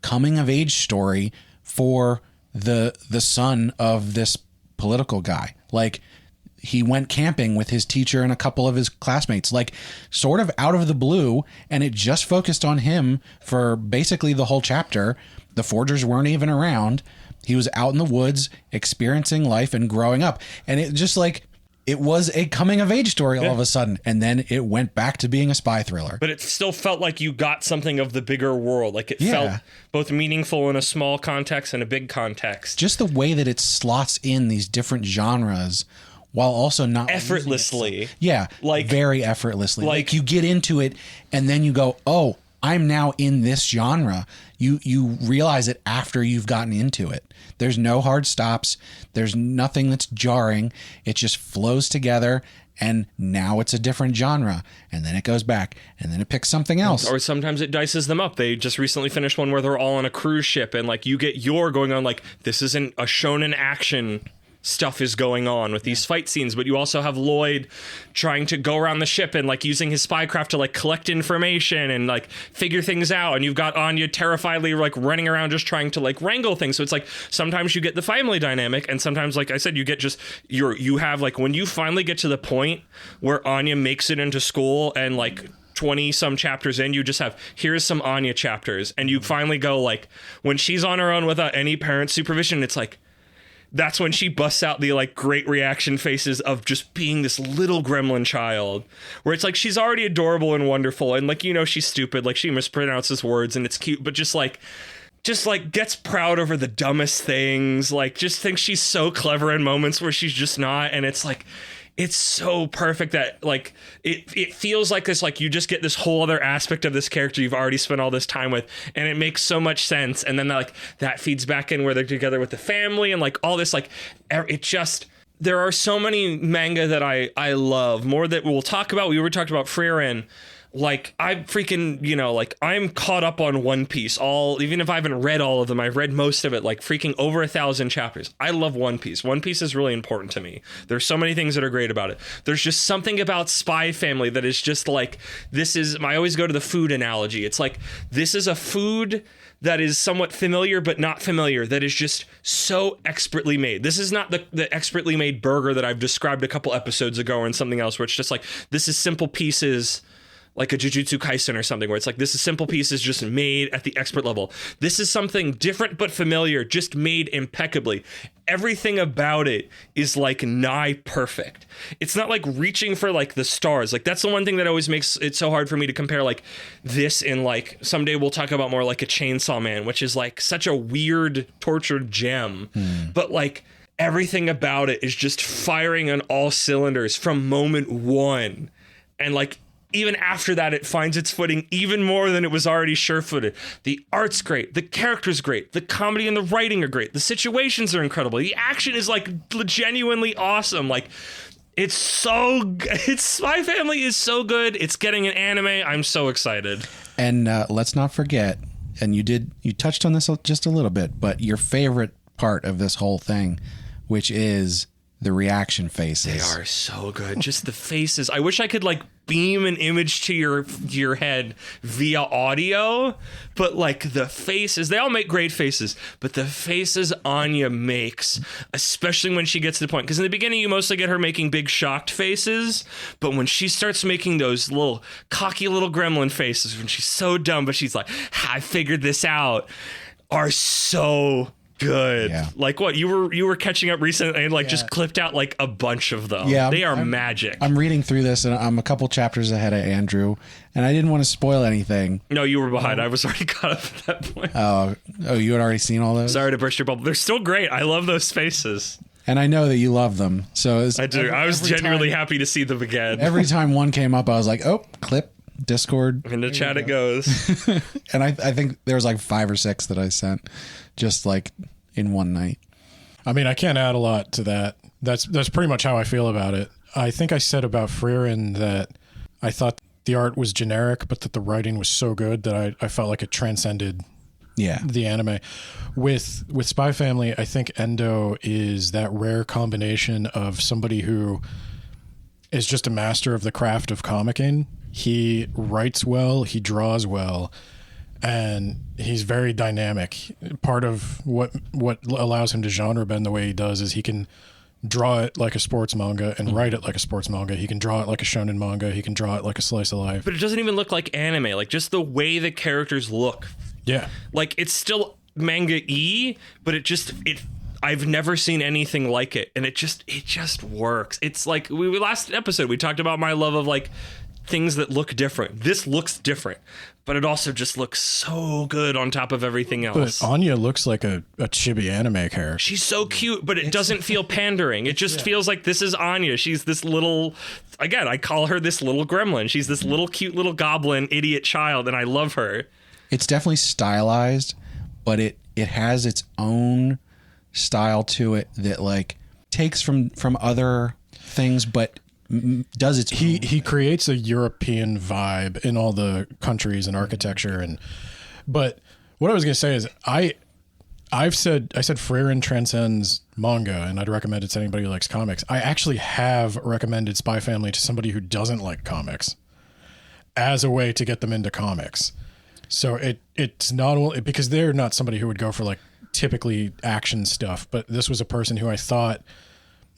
coming of age story for the son of this political guy. Like, he went camping with his teacher and a couple of his classmates, like sort of out of the blue, and it just focused on him for basically the whole chapter. The Forgers weren't even around. He was out in the woods experiencing life and growing up. And it just like, it was a coming of age story all of a sudden, and then it went back to being a spy thriller. But it still felt like you got something of the bigger world. Like it felt both meaningful in a small context and a big context. Just the way that it slots in these different genres while also not effortlessly. Like very effortlessly. Like you get into it and then you go, oh, I'm now in this genre. You realize it after you've gotten into it. There's no hard stops. There's nothing that's jarring. It just flows together, and now it's a different genre. And then it goes back, and then it picks something else. Or sometimes it dices them up. They just recently finished one where they're all on a cruise ship, and like you get your going on like, this isn't a shonen action stuff is going on with these fight scenes, but you also have Lloyd trying to go around the ship and like using his spycraft to like collect information and like figure things out, and you've got Anya terrifiedly like running around just trying to like wrangle things. So it's like sometimes you get the family dynamic, and sometimes, like I said, you get just you have like when you finally get to the point where Anya makes it into school and like 20 some chapters in, you just have, here's some Anya chapters, and you finally go like when she's on her own without any parent supervision, it's like that's when she busts out the like great reaction faces of just being this little gremlin child, where it's like she's already adorable and wonderful, and like, you know, she's stupid, like she mispronounces words and it's cute, but just like gets proud over the dumbest things, like just thinks she's so clever in moments where she's just not. And it's like, it's so perfect that like it feels like this, like you just get this whole other aspect of this character you've already spent all this time with, and it makes so much sense. And then like that feeds back in where they're together with the family and like all this, like it just, there are so many manga that I love more that we'll talk about. We were talking about Frieren. Like I freaking, you know, like I'm caught up on One Piece, even if I haven't read all of them, I've read most of it, like freaking over 1,000 chapters. I love One Piece. One Piece is really important to me. There's so many things that are great about it. There's just something about Spy Family that is just like, I always go to the food analogy. It's like, this is a food that is somewhat familiar but not familiar, that is just so expertly made. This is not the expertly made burger that I've described a couple episodes ago and something else, where it's just like, this is simple pieces, like a Jujutsu Kaisen or something, where it's like, this is simple pieces just made at the expert level. This is something different but familiar, just made impeccably. Everything about it is like nigh perfect. It's not like reaching for like the stars. Like that's the one thing that always makes it so hard for me to compare like this in like, someday we'll talk about more like a Chainsaw Man, which is like such a weird tortured gem. But like everything about it is just firing on all cylinders from moment one. And like, even after that, it finds its footing even more than it was already sure-footed. The art's great. The character's great. The comedy and the writing are great. The situations are incredible. The action is like genuinely awesome. Like it's Spy Family is so good. It's getting an anime. I'm so excited. And let's not forget, and you touched on this just a little bit, but your favorite part of this whole thing, which is the reaction faces. They are so good. Just the faces. I wish I could like beam an image to your head via audio, but like the faces, they all make great faces, but the faces Anya makes, especially when she gets to the point, because in the beginning you mostly get her making big shocked faces, but when she starts making those little cocky little gremlin faces, when she's so dumb but she's like, I figured this out, are so good. Yeah. Like what you were catching up recently and like just clipped out like a bunch of them. Yeah, they are magic. I'm reading through this and I'm a couple chapters ahead of Andrew, and I didn't want to spoil anything. No, you were behind. I was already caught up at that point. Oh, you had already seen all those? Sorry to burst your bubble. They're still great. I love those faces. And I know that you love them. So I do. I was genuinely happy to see them again. Every time one came up, I was like, oh, clip, Discord. In the chat it goes. And I think there was like 5 or 6 that I sent just like in one night. I mean, I can't add a lot to that. That's pretty much how I feel about it. I think I said about Frieren that I thought the art was generic, but that the writing was so good that I felt like it transcended the anime. With Spy Family, I think Endo is that rare combination of somebody who is just a master of the craft of comicking. He writes well, he draws well, and he's very dynamic. Part of what allows him to genre bend the way he does is he can draw it like a sports manga and write it like a sports manga. He can draw it like a shonen manga. He can draw it like a slice of life. But it doesn't even look like anime. Like just the way the characters look. Yeah. Like it's still manga-y, but I've never seen anything like it, and it just works. It's like last episode we talked about my love of like things that look different. This looks different, but it also just looks so good on top of everything else. But Anya looks like a chibi anime character. She's so cute, but it doesn't feel pandering. It just feels like this is Anya. She's this little, again, I call her this little gremlin. She's this little cute little goblin idiot child, and I love her. It's definitely stylized, but it has its own style to it that like takes from other things, but does its he creates a European vibe in all the countries and architecture. But what I was going to say is I said Frieren transcends manga, and I'd recommend it to anybody who likes comics. I actually have recommended Spy Family to somebody who doesn't like comics as a way to get them into comics. So it's not only because they're not somebody who would go for like typically action stuff, but this was a person who I thought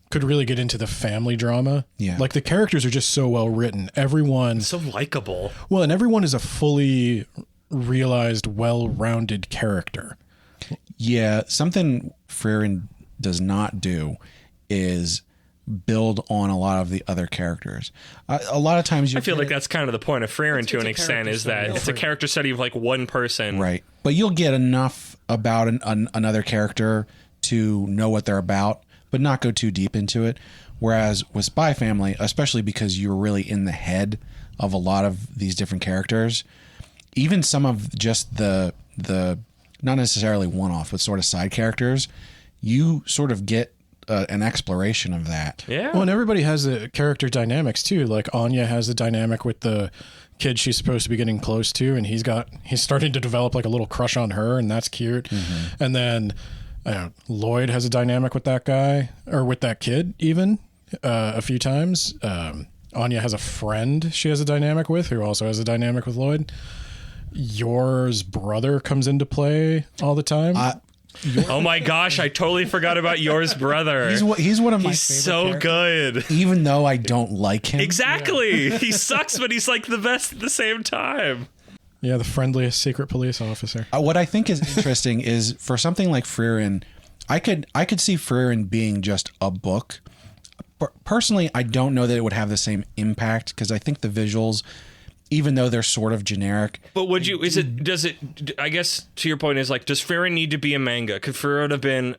could really get into the family drama. Yeah. Like the characters are just so well written. Everyone So likable. well, and everyone is a fully realized, well-rounded character. Yeah, something Frieren does not do is build on a lot of the other characters. A lot of times I feel like that's kind of the point of Frieren to an extent, is that it's a character study of like one person. right, but you'll get enough about another character to know what they're about, but not go too deep into it. Whereas with Spy Family, especially because you're really in the head of a lot of these different characters, even some of just the not necessarily one-off, but sort of side characters, you sort of get an exploration of that. Yeah. Well, and everybody has the character dynamics too. Like Anya has the dynamic with the kid she's supposed to be getting close to, and he's starting to develop like a little crush on her, and that's cute. Mm-hmm. And then Lloyd has a dynamic with that guy, or with that kid even a few times. Anya has a friend she has a dynamic with, who also has a dynamic with Lloyd. Yor's brother comes into play all the time. Oh my gosh, I totally forgot about Yor's brother. He's one of my He's favorite so characters, good. even though I don't like him. Exactly. Yeah. He sucks, but he's like the best at the same time. Yeah, the friendliest secret police officer. What I think is interesting is for something like Frieren, I could see Frieren being just a book. Personally, I don't know that it would have the same impact because I think the visuals, even though they're sort of generic. But I guess to your point is like, does Frieren need to be a manga? Could Frieren have been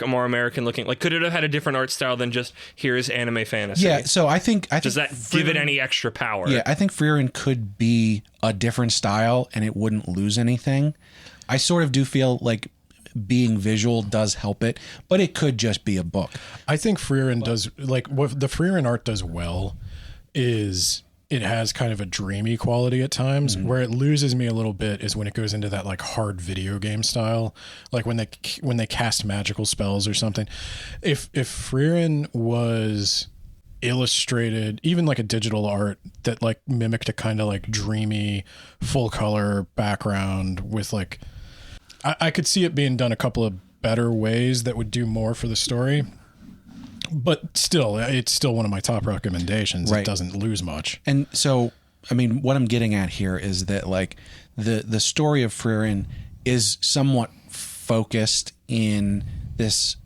more American looking? Like, could it have had a different art style than just here's anime fantasy? Yeah, so I think does that give it any extra power? Yeah, I think Frieren could be a different style and it wouldn't lose anything. I sort of do feel like being visual does help it, but it could just be a book. I think Frieren does, like, what the Frieren art does well is it has kind of a dreamy quality at times. Mm-hmm. Where it loses me a little bit is when it goes into that like hard video game style, like when they cast magical spells or something. If Frieren was illustrated, even like a digital art that like mimicked a kind of like dreamy full color background with like, I could see it being done a couple of better ways that would do more for the story. But still, it's still one of my top recommendations. Right. It doesn't lose much. And so, I mean, what I'm getting at here is that like the story of Frieren is somewhat focused in this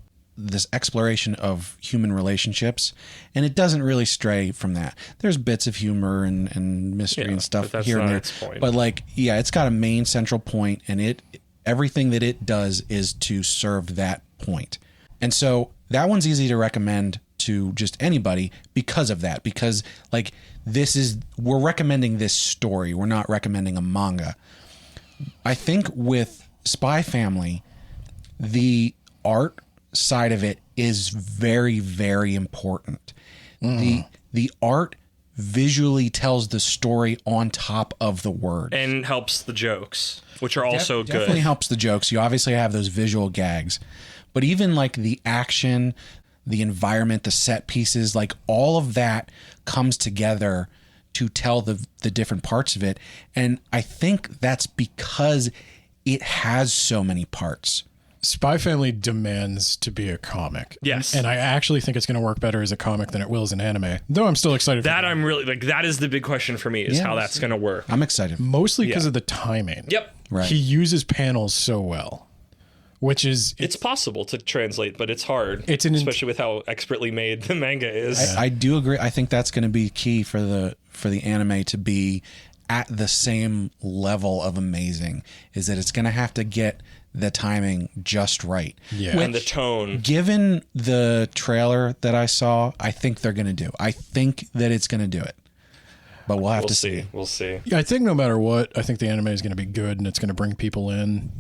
exploration of human relationships, and it doesn't really stray from that. There's bits of humor and mystery and stuff here and there. But like, yeah, it's got a main central point, and everything that it does is to serve that point. And so that one's easy to recommend to just anybody because of that. Because like we're recommending this story. We're not recommending a manga. I think with Spy Family, the art side of it is very, very important. The art visually tells the story on top of the word. And helps the jokes, which are also good. Definitely helps the jokes. You obviously have those visual gags. But even like the action, the environment, the set pieces, like all of that comes together to tell the different parts of it. And I think that's because it has so many parts. Spy Family demands to be a comic. Yes. And I actually think it's going to work better as a comic than it will as an anime. Though I'm still excited. I'm really like, that is the big question for me is how that's going to work. I'm excited. Mostly because of the timing. Yep. Right. He uses panels so well. which is it's possible to translate, but it's hard. Especially with how expertly made the manga is. I do agree. I think that's going to be key for the anime to be at the same level of amazing, is that it's going to have to get the timing just right. Yeah. And the tone. Given the trailer that I saw, I think they're going to do. I think that it's going to do it. But we'll have to see. We'll see. Yeah, I think no matter what, I think the anime is going to be good and it's going to bring people in,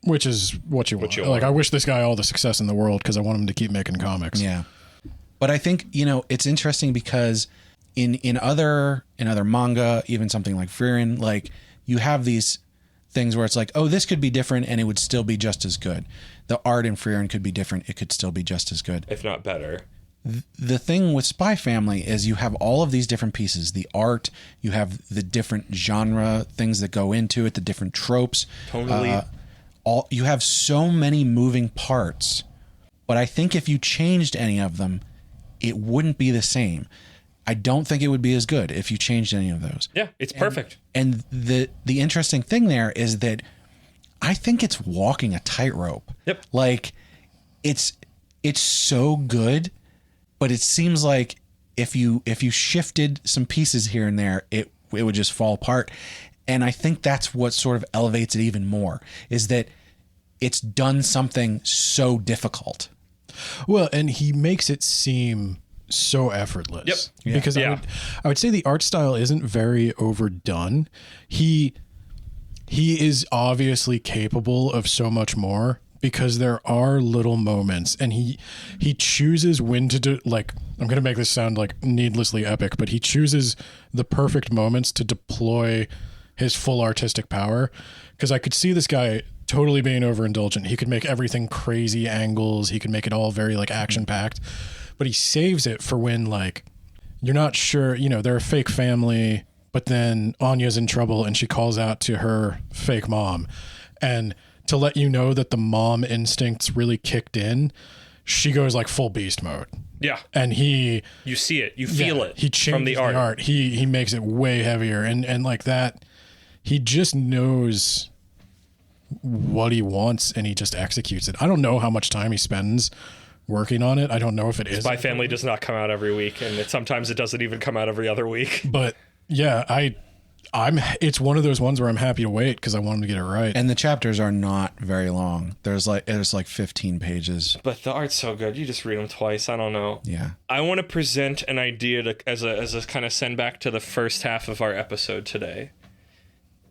which is what you want. Like, I wish this guy all the success in the world because I want him to keep making comics. Yeah. But I think, it's interesting because in other manga, even something like Frieren, like you have these things where it's like, oh, this could be different and it would still be just as good. The art in Frieren could be different. It could still be just as good, if not better. The thing with Spy Family is you have all of these different pieces, the art, you have the different genre things that go into it, the different tropes. Tonally. You have so many moving parts, but I think if you changed any of them, it wouldn't be the same. I don't think it would be as good if you changed any of those. Yeah, it's perfect. And the interesting thing there is that I think it's walking a tightrope. Yep. Like it's so good, but it seems like if you shifted some pieces here and there, it would just fall apart. And I think that's what sort of elevates it even more, is that it's done something so difficult. Well, and he makes it seem so effortless. Yep. Yeah. Because I would say the art style isn't very overdone. He is obviously capable of so much more because there are little moments and he chooses when to do, like, I'm going to make this sound like needlessly epic, but he chooses the perfect moments to deploy his full artistic power. Because I could see this guy totally being overindulgent. He could make everything crazy angles. He could make it all very like action packed. But he saves it for when, like, you're not sure, they're a fake family, but then Anya's in trouble and she calls out to her fake mom. And to let you know that the mom instincts really kicked in, she goes like full beast mode. Yeah. And you see it, you feel it. He changes from the art. He makes it way heavier. And like that, he just knows what he wants and he just executes it. I don't know how much time he spends working on it. I don't know if it is. Spy Family does not come out every week, and sometimes it doesn't even come out every other week. But yeah, it's one of those ones where I'm happy to wait because I want him to get it right. And the chapters are not very long. There's like 15 pages. But the art's so good, you just read them twice. I don't know. Yeah. I want to present an idea as a kind of send back to the first half of our episode today.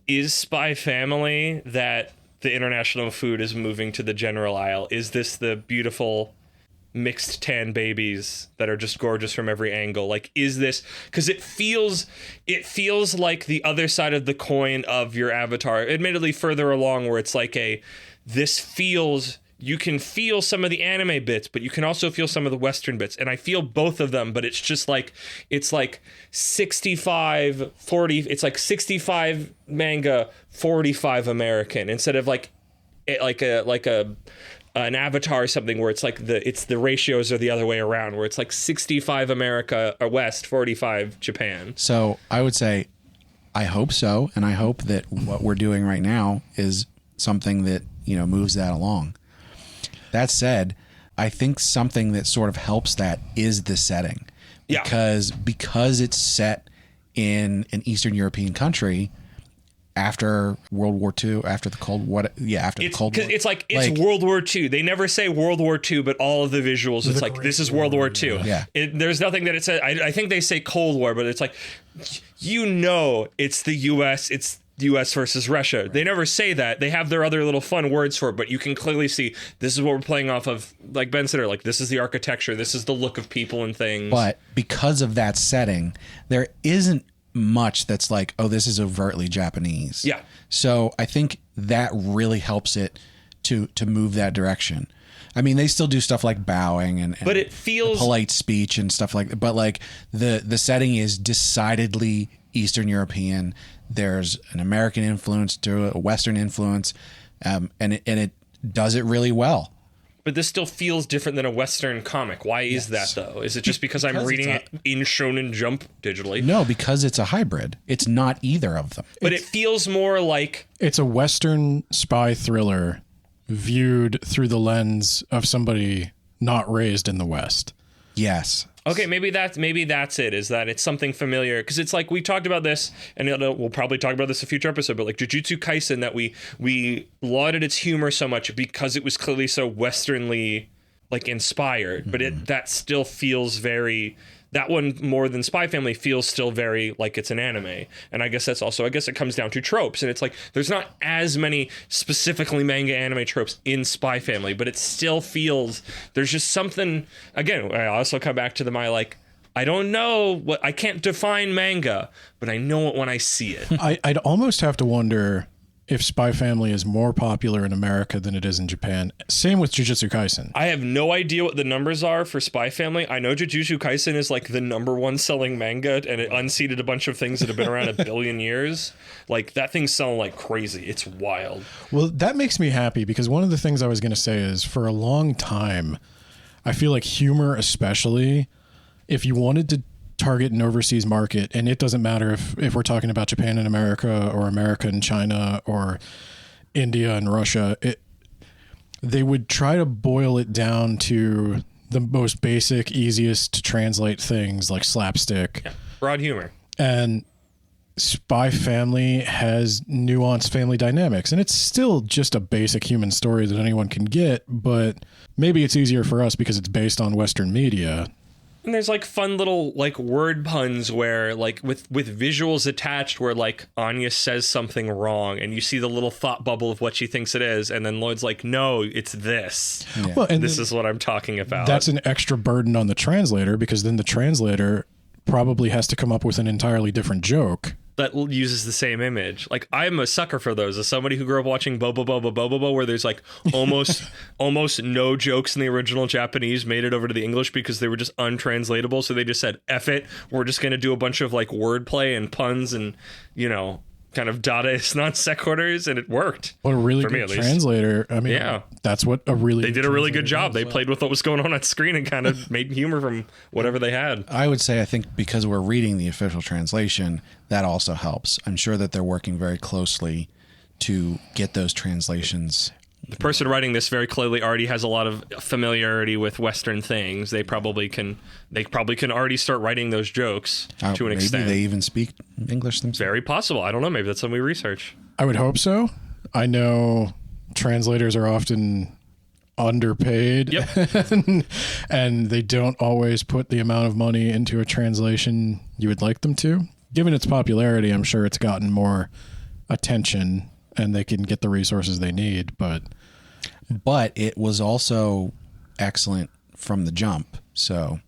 Is Spy Family that the international food is moving to the general aisle? Is this the beautiful mixed tan babies that are just gorgeous from every angle? Like, is this, because it feels like the other side of the coin of your Avatar, admittedly further along, where it's like you can feel some of the anime bits, but you can also feel some of the Western bits. And I feel both of them, but it's just like, it's like 65-40. It's like 65 manga, 45 American, instead of like an Avatar or something where it's like the ratios are the other way around, where it's like 65 America or West, 45 Japan. So I would say, I hope so. And I hope that what we're doing right now is something that, moves that along. That said, I think something that sort of helps that is the setting. Yeah. Because it's set in an Eastern European country after World War II, after the Cold War. The Cold War. It's World War II. They never say World War II, but all of the visuals, it's like, this is World War II. Yeah. There's nothing that it says. I think they say Cold War, but it's like, it's the U.S., it's U.S. versus Russia. Right. They never say that. They have their other little fun words for it, but you can clearly see this is what we're playing off of. Like Ben said, like, this is the architecture, this is the look of people and things. But because of that setting, there isn't much that's like, oh, this is overtly Japanese. Yeah. So I think that really helps it to move that direction. I mean, they still do stuff like bowing and but it feels polite speech and stuff like that. But like the setting is decidedly Eastern European. There's an American influence to it, a Western influence, and it does it really well. But this still feels different than a Western comic. Why is that, though? Is it just because I'm reading it in Shonen Jump digitally? No, because it's a hybrid. It's not either of them. But it feels more like... It's a Western spy thriller viewed through the lens of somebody not raised in the West. Yes. Okay, maybe that's it. Is that it's something familiar? Because it's like we talked about this, and we'll probably talk about this in a future episode. But like Jujutsu Kaisen, that we lauded its humor so much because it was clearly so Westernly like inspired. But that still feels very. That one, more than Spy Family, feels still very like it's an anime. And I guess it comes down to tropes. And it's like there's not as many specifically manga anime tropes in Spy Family, but it still feels there's just something. Again, I also come back to I don't know what, I can't define manga, but I know it when I see it. I'd almost have to wonder if Spy Family is more popular in America than it is in Japan. Same with Jujutsu Kaisen. I have no idea what the numbers are for Spy Family. I know Jujutsu Kaisen is like the #1 selling manga, and it unseated a bunch of things that have been around a billion years. Like that thing's selling like crazy. It's wild. Well, that makes me happy because one of the things I was going to say is for a long time, I feel like humor, especially if you wanted to target an overseas market, and it doesn't matter if we're talking about Japan and America or America and China or India and Russia, they would try to boil it down to the most basic, easiest to translate things like slapstick. Yeah. Broad humor. And Spy Family has nuanced family dynamics, and it's still just a basic human story that anyone can get, but maybe it's easier for us because it's based on Western media. And there's like fun little like word puns where like with visuals attached where like Anya says something wrong and you see the little thought bubble of what she thinks it is, and then Lloyd's like, no, it's this. Yeah. Well, and this is what I'm talking about. That's an extra burden on the translator because then the translator probably has to come up with an entirely different joke that uses the same image. Like I'm a sucker for those. As somebody who grew up watching Bobo Bobo Bobo, where there's like almost no jokes in the original Japanese made it over to the English because they were just untranslatable. So they just said, F it. We're just going to do a bunch of like wordplay and puns and, kind of Dadaist non sequiturs, and it worked. What a really good translator. I mean, yeah, that's what they did a really good job. They played with what was going on screen and kind of made humor from whatever they had. I would say, I think because we're reading the official translation, that also helps. I'm sure that they're working very closely to get those translations. The person writing this very clearly already has a lot of familiarity with Western things. They probably can already start writing those jokes to an extent. Maybe they even speak English themselves. Very possible. I don't know. Maybe that's something we research. I would hope so. I know translators are often underpaid. Yep. and they don't always put the amount of money into a translation you would like them to. Given its popularity, I'm sure it's gotten more attention and they can get the resources they need, but it was also excellent from the jump. So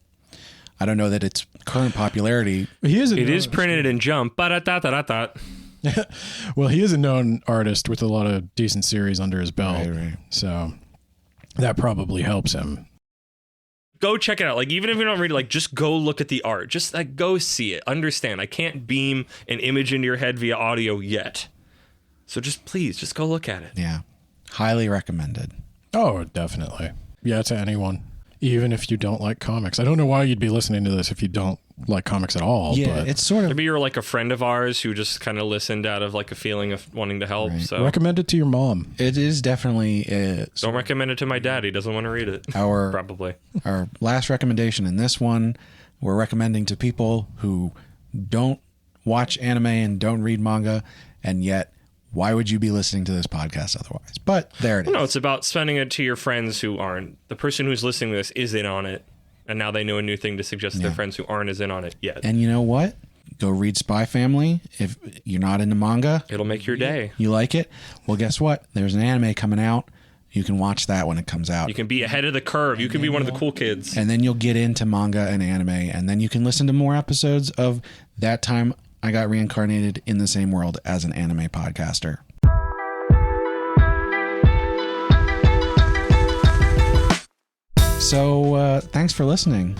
I don't know that its current popularity. It is printed in Jump. Well, he is a known artist with a lot of decent series under his belt. Right. So that probably helps him. Go check it out. Like, even if you don't read it, like, just go look at the art. Just like go see it. Understand. I can't beam an image into your head via audio yet. So just go look at it. Yeah. Highly recommended. Oh, definitely. Yeah, to anyone. Even if you don't like comics. I don't know why you'd be listening to this if you don't like comics at all. Yeah, but it's sort of... Maybe you're like a friend of ours who just kind of listened out of like a feeling of wanting to help. Right. So recommend it to your mom. It is definitely... Don't recommend it to my dad. He doesn't want to read it. Probably. Our last recommendation in this one, we're recommending to people who don't watch anime and don't read manga, and yet... Why would you be listening to this podcast otherwise? But there it is. No, it's about sending it to your friends who aren't. The person who's listening to this is in on it, and now they know a new thing to suggest to their friends who aren't as in on it yet. And you know what? Go read Spy Family. If you're not into manga, it'll make your day. You like it? Well, guess what? There's an anime coming out. You can watch that when it comes out. You can be ahead of the curve. You can be one of the cool kids. And then you'll get into manga and anime, and then you can listen to more episodes of That Time I Got Reincarnated in the Same World as an Anime Podcaster. So, thanks for listening.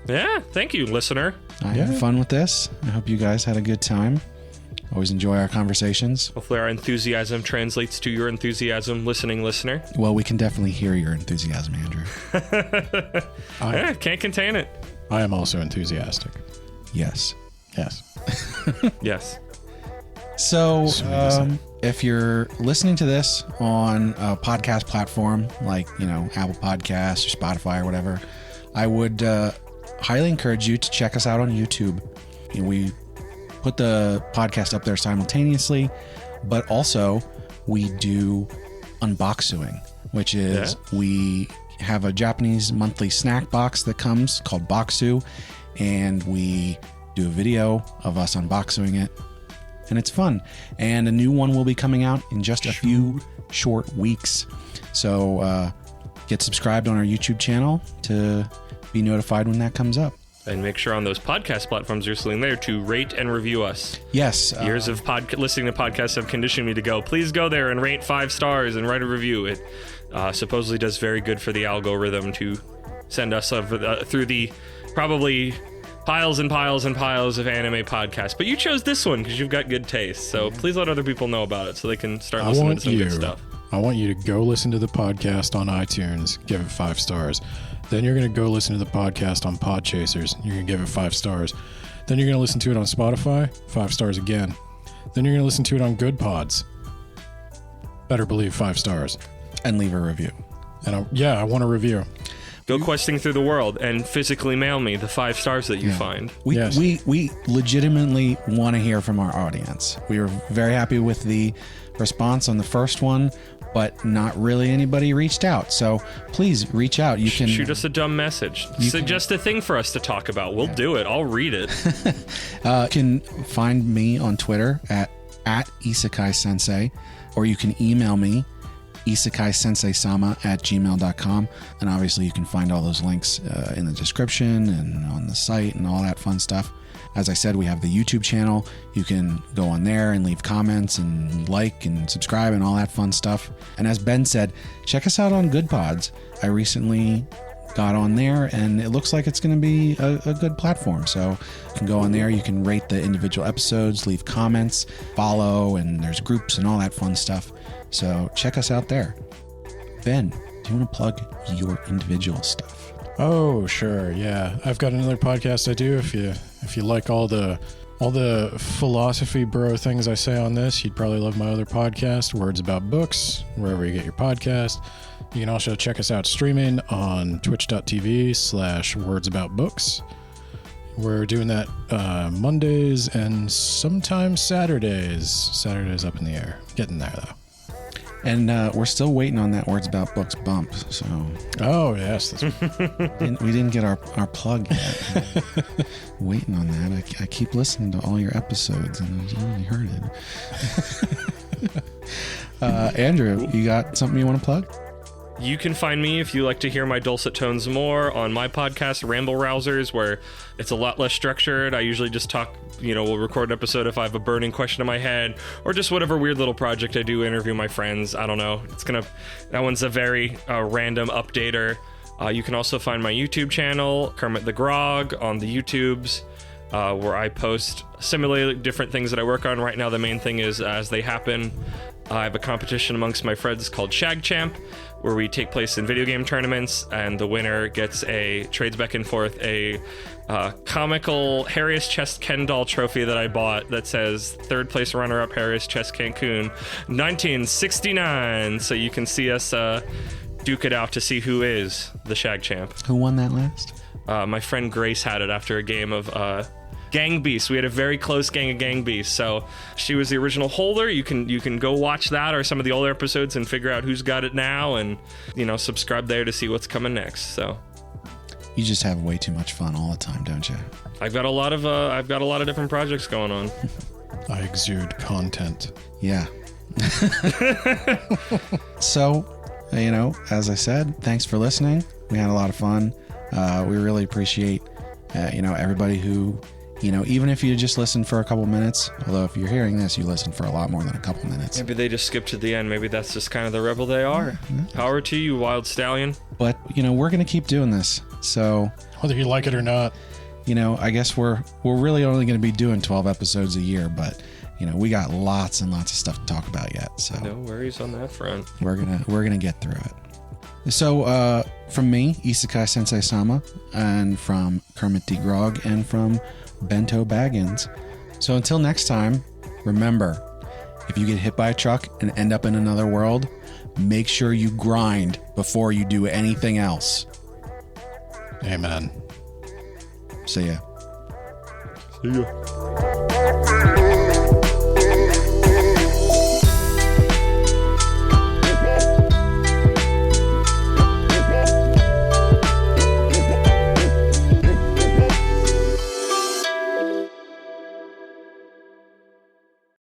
Yeah, thank you, listener. I had fun with this. I hope you guys had a good time. Always enjoy our conversations. Hopefully our enthusiasm translates to your enthusiasm, listening listener. Well, we can definitely hear your enthusiasm, Andrew. Can't contain it. I am also enthusiastic. Yes. Yes. Yes. So, if you're listening to this on a podcast platform like, Apple Podcasts or Spotify or whatever, I would highly encourage you to check us out on YouTube. We put the podcast up there simultaneously, but also we do unboxing, which is we have a Japanese monthly snack box that comes called Boxu, and we do a video of us unboxing it. And it's fun. And a new one will be coming out in just a few short weeks. So get subscribed on our YouTube channel to be notified when that comes up. And make sure on those podcast platforms you're listening there to rate and review us. Yes. Years of listening to podcasts have conditioned me to go, please go there and rate 5 stars and write a review. It supposedly does very good for the algorithm to send us through the probably piles and piles and piles of anime podcasts. But you chose this one because you've got good taste. So please let other people know about it so they can start listening to some good stuff. I want you to go listen to the podcast on iTunes, give it 5 stars. Then you're going to go listen to the podcast on Podchasers. You're going to give it 5 stars. Then you're going to listen to it on Spotify, 5 stars again. Then you're going to listen to it on Good Pods. Better believe 5 stars. And leave a review. And I want a review. Go questing through the world and physically mail me the 5 stars that you find. We legitimately want to hear from our audience. We were very happy with the response on the first one, but not really anybody reached out. So please reach out. You can shoot us a dumb message. Suggest a thing for us to talk about. We'll do it. I'll read it. You can find me on Twitter at Isekai Sensei, or you can email me isekaisenseisama@gmail.com, and obviously you can find all those links in the description and on the site and all that fun stuff. As I said, we have the YouTube channel. You can go on there and leave comments and like and subscribe and all that fun stuff. And as Ben said, check us out on Good Pods. I recently got on there and it looks like it's going to be a good platform. So you can go on there, you can rate the individual episodes, leave comments, follow, and there's groups and all that fun stuff. So check us out there. Ben, do you want to plug your individual stuff? Oh, sure. Yeah. I've got another podcast I do. If you like all the philosophy bro things I say on this, you'd probably love my other podcast, Words About Books, wherever you get your podcast. You can also check us out streaming on twitch.tv/wordsaboutbooks. We're doing that Mondays and sometimes Saturdays. Saturdays up in the air. Getting there, though. And we're still waiting on that Words About Books bump. So, oh yes, we didn't get our plug yet. Waiting on that. I keep listening to all your episodes, and I really heard it. Andrew, you got something you want to plug? You can find me, if you like to hear my dulcet tones more, on my podcast, Ramble Rousers, where it's a lot less structured. I usually just talk, we'll record an episode if I have a burning question in my head, or just whatever weird little project I do, interview my friends. I don't know. That one's a very random updater. You can also find my YouTube channel, Kermit the Grog, on the YouTubes, where I post similarly different things that I work on. Right now, the main thing is As They Happen. I have a competition amongst my friends called Shag Champ, where we take place in video game tournaments, and the winner trades back and forth a comical Harrius Chest Ken doll trophy that I bought that says third place runner-up Harrius Chest Cancun 1969. So you can see us duke it out to see who is the Shag Champ. Who won that last? My friend Grace had it after a game of Gang Beasts. We had a very close gang of Gang Beasts, so she was the original holder. You can go watch that or some of the older episodes and figure out who's got it now, and subscribe there to see what's coming next. So you just have way too much fun all the time, don't you? I've got a lot of different projects going on. I exude content. Yeah. So, as I said, thanks for listening. We had a lot of fun. We really appreciate everybody who even if you just listen for a couple minutes, although if you're hearing this, you listen for a lot more than a couple minutes. Maybe they just skipped to the end. Maybe that's just kind of the rebel they are. Power to you, wild stallion. But, we're going to keep doing this. So whether you like it or not, I guess we're really only going to be doing 12 episodes a year, but we got lots and lots of stuff to talk about yet. So no worries on that front. We're going to get through it. So, from me, Isekai Sensei Sama, and from Kermit D. Grog, and from Bento Baggins. So until next time, remember, if you get hit by a truck and end up in another world, make sure you grind before you do anything else. Amen. See ya. See ya.